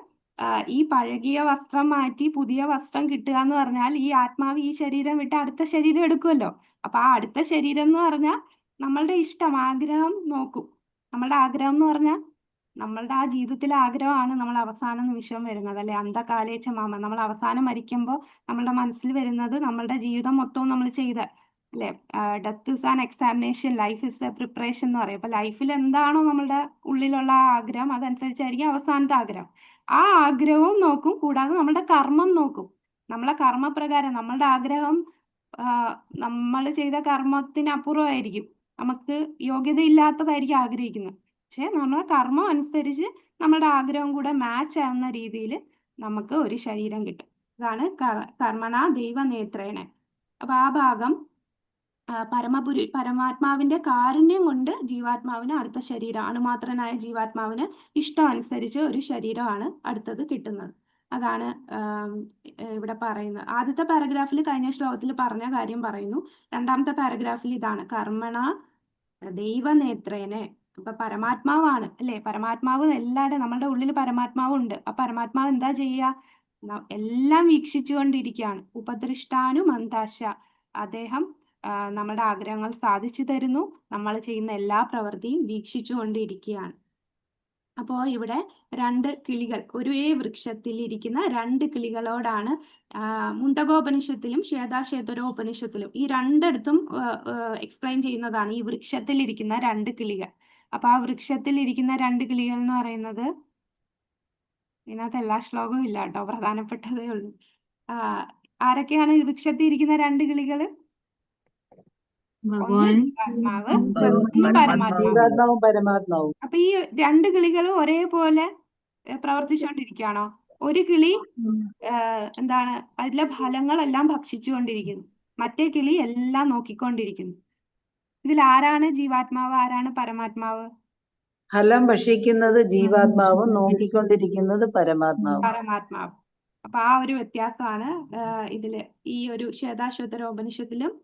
ഈ പഴകിയ വസ്ത്രം മാറ്റി പുതിയ വസ്ത്രം കിട്ടുക എന്ന് പറഞ്ഞാൽ ഈ ആത്മാവ് ഈ ശരീരം വിട്ട് അടുത്ത ശരീരം എടുക്കുമല്ലോ. അപ്പൊ ആ അടുത്ത ശരീരം എന്ന് പറഞ്ഞാൽ നമ്മളുടെ ഇഷ്ടം, ആഗ്രഹം നോക്കും. നമ്മളുടെ ആഗ്രഹം എന്ന് പറഞ്ഞാൽ നമ്മളുടെ ആ ജീവിതത്തിലെ ആഗ്രഹമാണ് നമ്മൾ അവസാന നിമിഷം വരുന്നത്, അല്ലെ? അന്ധകാലേച്ച മാമ. നമ്മൾ അവസാനം മരിക്കുമ്പോൾ നമ്മളുടെ മനസ്സിൽ വരുന്നത് നമ്മളുടെ ജീവിതം മൊത്തവും നമ്മൾ ചെയ്ത അല്ലെ? Death is an examination, life is A preparation എന്ന് പറയും. അപ്പൊ ലൈഫിൽ എന്താണോ നമ്മുടെ ഉള്ളിലുള്ള ആ ആഗ്രഹം, അതനുസരിച്ചായിരിക്കും അവസാനത്തെ ആഗ്രഹം. ആ ആഗ്രഹവും നോക്കും, കൂടാതെ നമ്മുടെ കർമ്മം നോക്കും. നമ്മളെ കർമ്മപ്രകാരം നമ്മളുടെ ആഗ്രഹം നമ്മൾ ചെയ്ത കർമ്മത്തിനപ്പുറമായിരിക്കും. നമുക്ക് യോഗ്യതയില്ലാത്തതായിരിക്കും ആഗ്രഹിക്കുന്നത്. പക്ഷെ നമ്മളെ കർമ്മം അനുസരിച്ച് നമ്മുടെ ആഗ്രഹം കൂടെ മാച്ച് ആവുന്ന രീതിയിൽ നമുക്ക് ഒരു ശരീരം കിട്ടും. അതാണ് കർമ്മണ ദൈവനേത്രേണ. അപ്പൊ ആ ഭാഗം പരമാത്മാവിന്റെ കാരുണ്യം കൊണ്ട് ജീവാത്മാവിന് അടുത്ത ശരീരം, അണുമാത്രനായ ജീവാത്മാവിന് ഇഷ്ടം അനുസരിച്ച് ഒരു ശരീരമാണ് അടുത്തത് കിട്ടുന്നത്. അതാണ് ഇവിടെ പറയുന്നത്. ആദ്യത്തെ പാരഗ്രാഫിൽ കഴിഞ്ഞ ശ്ലോകത്തിൽ പറഞ്ഞ കാര്യം പറയുന്നു. രണ്ടാമത്തെ പാരഗ്രാഫിൽ ഇതാണ് കർമ്മണ ദൈവനേത്രേനെ. അപ്പൊ പരമാത്മാവാണ് അല്ലെ? പരമാത്മാവ് എല്ലാവരുടെ നമ്മളുടെ ഉള്ളിൽ പരമാത്മാവ് ഉണ്ട്. ആ പരമാത്മാവ് എന്താ ചെയ്യുക? എല്ലാം വീക്ഷിച്ചുകൊണ്ടിരിക്കുകയാണ്. ഉപദൃഷ്ടാനു മന്ദാശ. അദ്ദേഹം നമ്മുടെ ആഗ്രഹങ്ങൾ സാധിച്ചു തരുന്നു. നമ്മൾ ചെയ്യുന്ന എല്ലാ പ്രവൃത്തിയും വീക്ഷിച്ചുകൊണ്ടിരിക്കുകയാണ്. അപ്പോൾ ഇവിടെ രണ്ട് കിളികൾ, ഒരേ വൃക്ഷത്തിൽ ഇരിക്കുന്ന രണ്ട് കിളികളോടാണ് മുണ്ടകോപനിഷത്തിലും ശ്വേതാശ്വേതരോപനിഷത്തിലും ഈ രണ്ടിടത്തും എക്സ്പ്ലെയിൻ ചെയ്യുന്നതാണ് ഈ വൃക്ഷത്തിൽ ഇരിക്കുന്ന രണ്ട് കിളികൾ. അപ്പൊ ആ വൃക്ഷത്തിൽ ഇരിക്കുന്ന രണ്ട് കിളികൾ എന്ന് പറയുന്നത്, ഇതിനകത്ത് എല്ലാ ശ്ലോകവും ഇല്ല കേട്ടോ, പ്രധാനപ്പെട്ടതേ ഉള്ളൂ. ആരൊക്കെയാണ് ഈ വൃക്ഷത്തിൽ ഇരിക്കുന്ന രണ്ട് കിളികൾ? ഒന്ന് ഭഗവാൻ ജീവാത്മാവ്, ഒന്ന് പരമാത്മാവ്. ജീവാത്മാവും പരമാത്മാവും. അപ്പൊ ഈ രണ്ട് കിളികളും ഒരേപോലെ പ്രവർത്തിച്ചുകൊണ്ടിരിക്കുകയാണോ? ഒരു കിളി എന്താണ് അതിലെ ഫലങ്ങളെല്ലാം ഭക്ഷിച്ചുകൊണ്ടിരിക്കുന്നു, മറ്റേ കിളി എല്ലാം നോക്കിക്കൊണ്ടിരിക്കുന്നു. ഇതിൽ ആരാണ് ജീവാത്മാവ്, ആരാണ് പരമാത്മാവ്? ഫലം ഭക്ഷിക്കുന്നത് ജീവാത്മാവും നോക്കിക്കൊണ്ടിരിക്കുന്നത് പരമാത്മാവും. പരമാത്മാവ്. അപ്പൊ ആ ഒരു വ്യത്യാസമാണ് ഇതില് ഈ ഒരു ശ്വേതാശ്വതരോപനിഷത്തിലും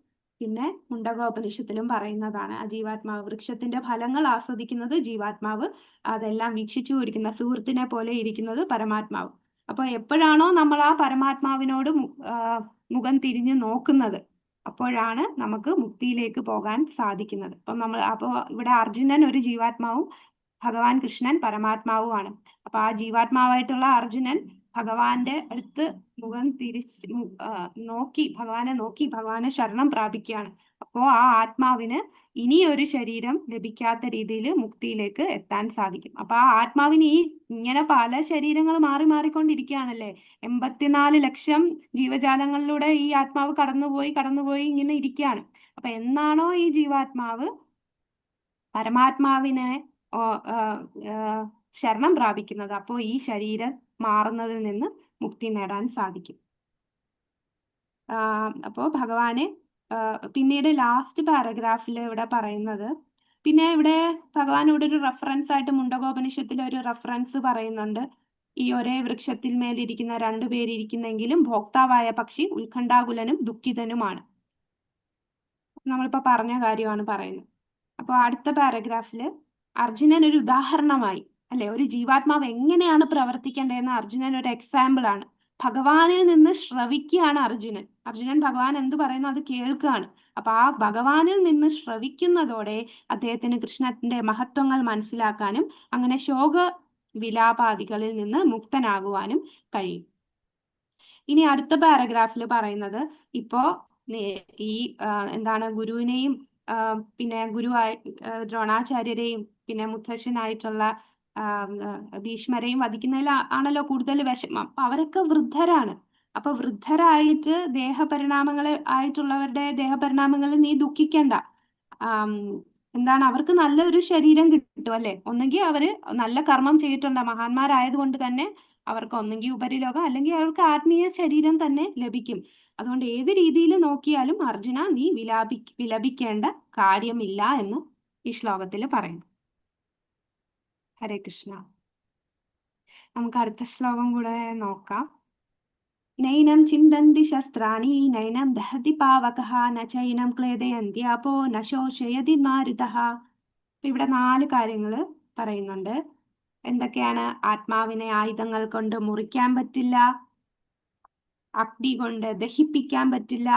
പിന്നെ മുണ്ടകോപനിഷത്തിലും പറയുന്നതാണ്. ആ ജീവാത്മാവ്, വൃക്ഷത്തിന്റെ ഫലങ്ങൾ ആസ്വദിക്കുന്നത് ജീവാത്മാവ്, അതെല്ലാം വീക്ഷിച്ചു ഇരിക്കുന്ന സുഹൃത്തിനെ പോലെ ഇരിക്കുന്നത് പരമാത്മാവ്. അപ്പൊ എപ്പോഴാണോ നമ്മൾ ആ പരമാത്മാവിനോട് മുഖം തിരിഞ്ഞ് നോക്കുന്നത്, അപ്പോഴാണ് നമുക്ക് മുക്തിയിലേക്ക് പോകാൻ സാധിക്കുന്നത്. അപ്പോ ഇവിടെ അർജുനൻ ഒരു ജീവാത്മാവും ഭഗവാൻ കൃഷ്ണൻ പരമാത്മാവുമാണ്. അപ്പൊ ആ ജീവാത്മാവായിട്ടുള്ള അർജുനൻ ഭഗവാന്റെ അടുത്ത് മുഖം നോക്കി ഭഗവാനെ ശരണം പ്രാപിക്കുകയാണ്. അപ്പോ ആ ആത്മാവിന് ഇനിയൊരു ശരീരം ലഭിക്കാത്ത രീതിയിൽ മുക്തിയിലേക്ക് എത്താൻ സാധിക്കും. അപ്പൊ ആ ആത്മാവിന് ഇങ്ങനെ പല ശരീരങ്ങൾ മാറി മാറിക്കൊണ്ടിരിക്കുകയാണല്ലേ. 84 ലക്ഷം ജീവജാലങ്ങളിലൂടെ ഈ ആത്മാവ് കടന്നുപോയി ഇങ്ങനെ ഇരിക്കുകയാണ്. അപ്പൊ എന്നാണോ ഈ ജീവാത്മാവ് പരമാത്മാവിനെ ശരണം പ്രാപിക്കുന്നത്, അപ്പോൾ ഈ ശരീരം മാറുന്നതിൽ നിന്ന് മുക്തി നേടാൻ സാധിക്കും. അപ്പോൾ ഭഗവാനെ പിന്നീട് ലാസ്റ്റ് പാരഗ്രാഫിൽ ഇവിടെ പറയുന്നത്, പിന്നെ ഇവിടെ ഭഗവാൻ ഇവിടെ ഒരു റെഫറൻസ് ആയിട്ട് മുണ്ടകോപനിഷത്തിൽ ഒരു റെഫറൻസ് പറയുന്നുണ്ട്. ഈ ഒരേ വൃക്ഷത്തിൽ മേലിരിക്കുന്ന രണ്ടുപേരിയ്ക്കുന്നെങ്കിലും ഭോക്താവായ പക്ഷി ഉത്കണ്ഠാകുലനും ദുഃഖിതനുമാണ്. നമ്മളിപ്പോ പറഞ്ഞ കാര്യമാണ് പറയുന്നത്. അപ്പോൾ അടുത്ത പാരഗ്രാഫില് അർജുനൻ ഒരു ഉദാഹരണമായി അല്ലെ, ഒരു ജീവാത്മാവ് എങ്ങനെയാണ് പ്രവർത്തിക്കേണ്ടതെന്ന് അർജുനൻ ഒരു എക്സാമ്പിൾ ആണ്. ഭഗവാനിൽ നിന്ന് ശ്രവിക്കുകയാണ് അർജുനൻ ഭഗവാൻ എന്ത് പറയുന്നു അത് കേൾക്കുകയാണ്. അപ്പൊ ആ ഭഗവാനിൽ നിന്ന് ശ്രവിക്കുന്നതോടെ അദ്ദേഹത്തിന് കൃഷ്ണന്റെ മഹത്വങ്ങൾ മനസ്സിലാക്കാനും അങ്ങനെ ശോക വിലാപാദികളിൽ നിന്ന് മുക്തനാകുവാനും കഴിയും. ഇനി അടുത്ത പാരഗ്രാഫിൽ പറയുന്നത്, ഇപ്പോ ഈ എന്താണ് ഗുരുവിനെയും പിന്നെ ഗുരുവായി ദ്രോണാചാര്യരെയും പിന്നെ മുത്തശ്ശനായിട്ടുള്ള ഭീഷ്മരെയും വധിക്കുന്നതിൽ ആണല്ലോ കൂടുതൽ വിഷമം. അപ്പൊ അവരൊക്കെ വൃദ്ധരാണ്. അപ്പൊ വൃദ്ധരായിട്ട് ആയിട്ടുള്ളവരുടെ ദേഹപരിണാമങ്ങളിൽ നീ ദുഃഖിക്കണ്ട. എന്താണ് അവർക്ക് നല്ലൊരു ശരീരം കിട്ടും അല്ലെ. ഒന്നെങ്കിൽ അവര് നല്ല കർമ്മം ചെയ്തിട്ടുണ്ട്, മഹാന്മാരായത് കൊണ്ട് തന്നെ അവർക്ക് ഒന്നെങ്കിൽ ഉപരിലോകം അല്ലെങ്കിൽ അവർക്ക് ആത്മീയ ശരീരം തന്നെ ലഭിക്കും. അതുകൊണ്ട് ഏത് രീതിയിൽ നോക്കിയാലും അർജുന നീ വിലപിക്കേണ്ട കാര്യമില്ല എന്ന് ഈ ശ്ലോകത്തിൽ പറയുന്നു. ഹരേ കൃഷ്ണ. നമുക്ക് അടുത്ത ശ്ലോകം കൂടെ നോക്കാം. നൈനം ചിന്തന്തി ശസ്ത്രാണി നൈനം ദഹതി പാവകഃ ന ചൈനം ക്ലേദയന്ത്യാപോ ന ശോഷയതി മാരുതഃ. ഇവിടെ 4 കാര്യങ്ങൾ പറയുന്നുണ്ട്. എന്തൊക്കെയാണ്? ആത്മാവിനെ ആയുധങ്ങൾ കൊണ്ട് മുറിക്കാൻ പറ്റില്ല, അഗ്നി കൊണ്ട് ദഹിപ്പിക്കാൻ പറ്റില്ല,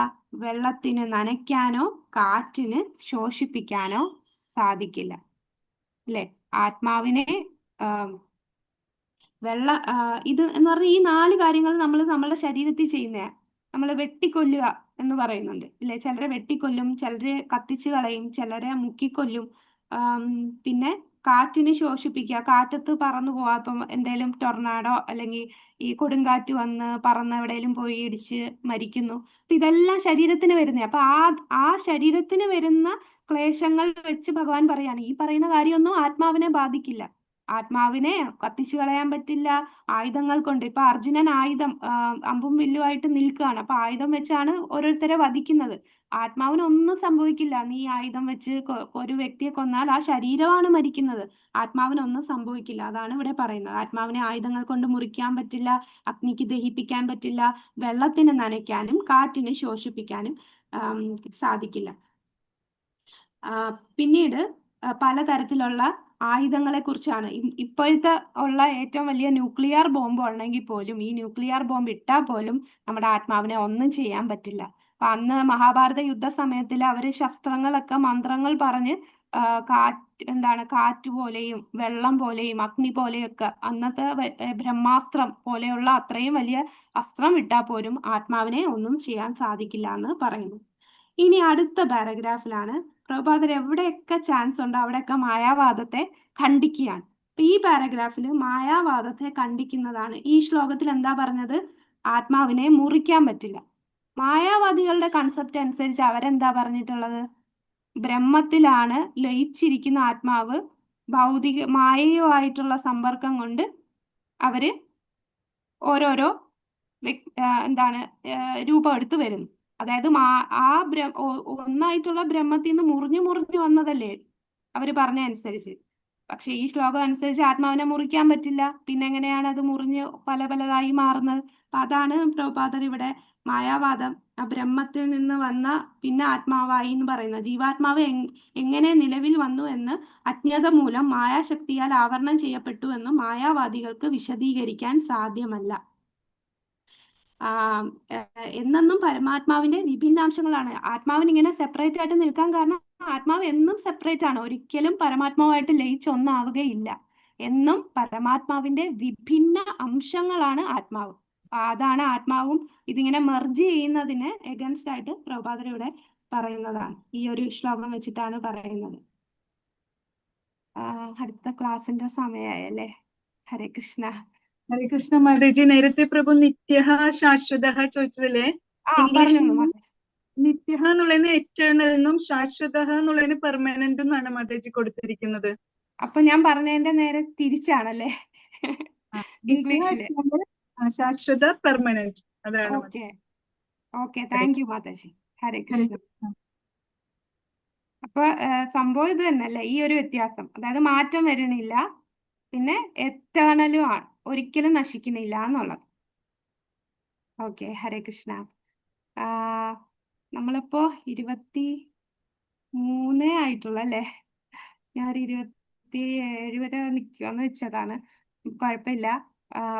വെള്ളത്തിന് നനയ്ക്കാനോ കാറ്റിന് ശോഷിപ്പിക്കാനോ സാധിക്കില്ല അല്ലെ. ആത്മാവിനെ ഇത് എന്ന് പറഞ്ഞാൽ ഈ 4 കാര്യങ്ങൾ നമ്മൾ നമ്മളുടെ ശരീരത്തിൽ ചെയ്യുന്ന നമ്മൾ വെട്ടിക്കൊല്ലുക എന്ന് പറയുന്നുണ്ട് ഇല്ലേ? ചിലരെ വെട്ടിക്കൊല്ലും, ചിലരെ കത്തിച്ചു കളയും, ചിലരെ മുക്കിക്കൊല്ലും. പിന്നെ കാറ്റിന് ശോഷിപ്പിക്കുക, കാറ്റത്ത് പറന്നു പോവാ. ഇപ്പം എന്തേലും ടൊർണാഡോ അല്ലെങ്കിൽ ഈ കൊടുങ്കാറ്റ് വന്ന് പറന്ന് എവിടെയെങ്കിലും പോയി ഇടിച്ച് മരിക്കുന്നു. അപ്പൊ ഇതെല്ലാം ശരീരത്തിന് വരുന്നേ. അപ്പൊ ആ ശരീരത്തിന് വരുന്ന ക്ലേശങ്ങൾ വെച്ച് ഭഗവാൻ പറയാണ് ഈ പറയുന്ന കാര്യമൊന്നും ആത്മാവിനെ ബാധിക്കില്ല. ആത്മാവിനെ കത്തിച്ചു കളയാൻ പറ്റില്ല ആയുധങ്ങൾ കൊണ്ട്. ഇപ്പൊ അർജുനൻ ആയുധം അമ്പും വില്ലുമായിട്ട് നിൽക്കുകയാണ്. അപ്പൊ ആയുധം വെച്ചാണ് ഓരോരുത്തരെ വധിക്കുന്നത്. ആത്മാവിന് ഒന്നും സംഭവിക്കില്ല. നീ ആയുധം വെച്ച് ഒരു വ്യക്തിയെ കൊന്നാൽ ആ ശരീരമാണ് മരിക്കുന്നത്, ആത്മാവിനൊന്നും സംഭവിക്കില്ല. അതാണ് ഇവിടെ പറയുന്നത്. ആത്മാവിനെ ആയുധങ്ങൾ കൊണ്ട് മുറിക്കാൻ പറ്റില്ല, അഗ്നിക്ക് ദഹിപ്പിക്കാൻ പറ്റില്ല, വെള്ളത്തിന് നനയ്ക്കാനും കാറ്റിന് ശോഷിപ്പിക്കാനും സാധിക്കില്ല. പിന്നീട് പലതരത്തിലുള്ള ആയുധങ്ങളെ കുറിച്ചാണ്. ഇപ്പോഴത്തെ ഉള്ള ഏറ്റവും വലിയ ന്യൂക്ലിയർ ബോംബ് ഉണ്ടെങ്കിൽ പോലും, ഈ ന്യൂക്ലിയർ ബോംബ് ഇട്ടാൽ പോലും നമ്മുടെ ആത്മാവിനെ ഒന്നും ചെയ്യാൻ പറ്റില്ല. അപ്പൊ അന്ന് മഹാഭാരത യുദ്ധ സമയത്തിൽ അവര് ശസ്ത്രങ്ങളൊക്കെ മന്ത്രങ്ങൾ പറഞ്ഞ് കാറ്റ് പോലെയും വെള്ളം പോലെയും അഗ്നി പോലെയൊക്കെ അന്നത്തെ ബ്രഹ്മാസ്ത്രം പോലെയുള്ള അത്രയും വലിയ അസ്ത്രം ഇട്ടാൽ പോലും ആത്മാവിനെ ഒന്നും ചെയ്യാൻ സാധിക്കില്ല എന്ന് പറയുന്നു. ഇനി അടുത്ത പാരഗ്രാഫിലാണ് പ്രഭുപാദർ എവിടെയൊക്കെ ചാൻസ് ഉണ്ടോ അവിടെയൊക്കെ മായാവാദത്തെ ഖണ്ഡിക്കുകയാണ്. അപ്പൊ ഈ പാരഗ്രാഫിൽ മായാവാദത്തെ ഖണ്ഡിക്കുന്നതാണ്. ഈ ശ്ലോകത്തിൽ എന്താ പറഞ്ഞത്? ആത്മാവിനെ മുറിക്കാൻ പറ്റില്ല. മായാവാദികളുടെ കൺസെപ്റ്റ് അനുസരിച്ച് അവരെന്താ പറഞ്ഞിട്ടുള്ളത്? ബ്രഹ്മത്തിലാണ് ലയിച്ചിരിക്കുന്ന ആത്മാവ്. മായയുമായിട്ടുള്ള സമ്പർക്കം കൊണ്ട് അവര് ഓരോരോ രൂപം എടുത്തു വരുന്നു. അതായത് ഒന്നായിട്ടുള്ള ബ്രഹ്മത്തിൽ നിന്ന് മുറിഞ്ഞു വന്നതല്ലേ അവര് പറഞ്ഞ അനുസരിച്ച്. പക്ഷെ ഈ ശ്ലോകം അനുസരിച്ച് ആത്മാവിനെ മുറിക്കാൻ പറ്റില്ല. പിന്നെ എങ്ങനെയാണ് അത് മുറിഞ്ഞ് പലതായി മാറുന്നത്? അപ്പൊ അതാണ് പ്രഭുപാദർ ഇവിടെ മായാവാദം ബ്രഹ്മത്തിൽ നിന്ന് വന്ന പിന്നെ ആത്മാവായി എന്ന് പറയുന്നത്. ജീവാത്മാവ് എങ്ങനെ നിലവിൽ വന്നു എന്ന് അജ്ഞത മൂലം മായാശക്തിയാൽ ആവരണം ചെയ്യപ്പെട്ടു എന്ന് മായാവാദികൾക്ക് വിശദീകരിക്കാൻ സാധ്യമല്ല. എന്നും പരമാത്മാവിന്റെ വിഭിന്നാംശങ്ങളാണ്. ആത്മാവിന് ഇങ്ങനെ സെപ്പറേറ്റ് ആയിട്ട് നിൽക്കാൻ കാരണം ആത്മാവ് എന്നും സെപ്പറേറ്റ് ആണ്, ഒരിക്കലും പരമാത്മാവായിട്ട് ലയിച്ചൊന്നാവുകയില്ല. എന്നും പരമാത്മാവിന്റെ വിഭിന്ന അംശങ്ങളാണ് ആത്മാവ്. അതാണ് ആത്മാവും ഇതിങ്ങനെ മെർജ് ചെയ്യുന്നതിന് എഗൻസ്റ്റ് ആയിട്ട് പ്രഭുപാദർ ഇവിടെ പറയുന്നതാണ്. ഈ ഒരു ശ്ലോകം വെച്ചിട്ടാണ് പറയുന്നത്. അടുത്ത ക്ലാസിന്റെ സമയമായല്ലേ? ഹരേ കൃഷ്ണ. ഹരേ കൃഷ്ണ മാതാജി. നേരത്തെ പ്രഭു നിത്യഹ ശാശ്വത ചോദിച്ചതല്ലേ? ഇംഗ്ലീഷിൽ നിത്യഹ എന്നുള്ളതിന് എറ്റേണൽ എന്നും ശാശ്വത എന്നുള്ളതിന് പെർമനന്റ് എന്നാണ് മാതാജി കൊടുത്തിരിക്കുന്നത്. അപ്പൊ ഞാൻ പറഞ്ഞതിന്റെ നേരെ തിരിച്ചാണല്ലേ ഇംഗ്ലീഷില്? ശാശ്വത പെർമനന്റ് അതാണ്. Okay thank you mataji. Hare Krishna. അപ്പൊ സംഭവം ഇത് തന്നെയല്ലേ, ഈ ഒരു വ്യത്യാസം. അതായത് മാറ്റം വരണില്ല, പിന്നെ എറ്റേണലും ആണ്, ഒരിക്കലും നശിക്കണില്ല എന്നുള്ളത്. ഓക്കെ ഹരേ കൃഷ്ണ. നമ്മളിപ്പോ 23 ആയിട്ടുള്ള അല്ലേ? ഞാൻ 27 വരെ നിൽക്കുമെന്ന് വെച്ചതാണ്. കുഴപ്പമില്ല.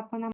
അപ്പൊ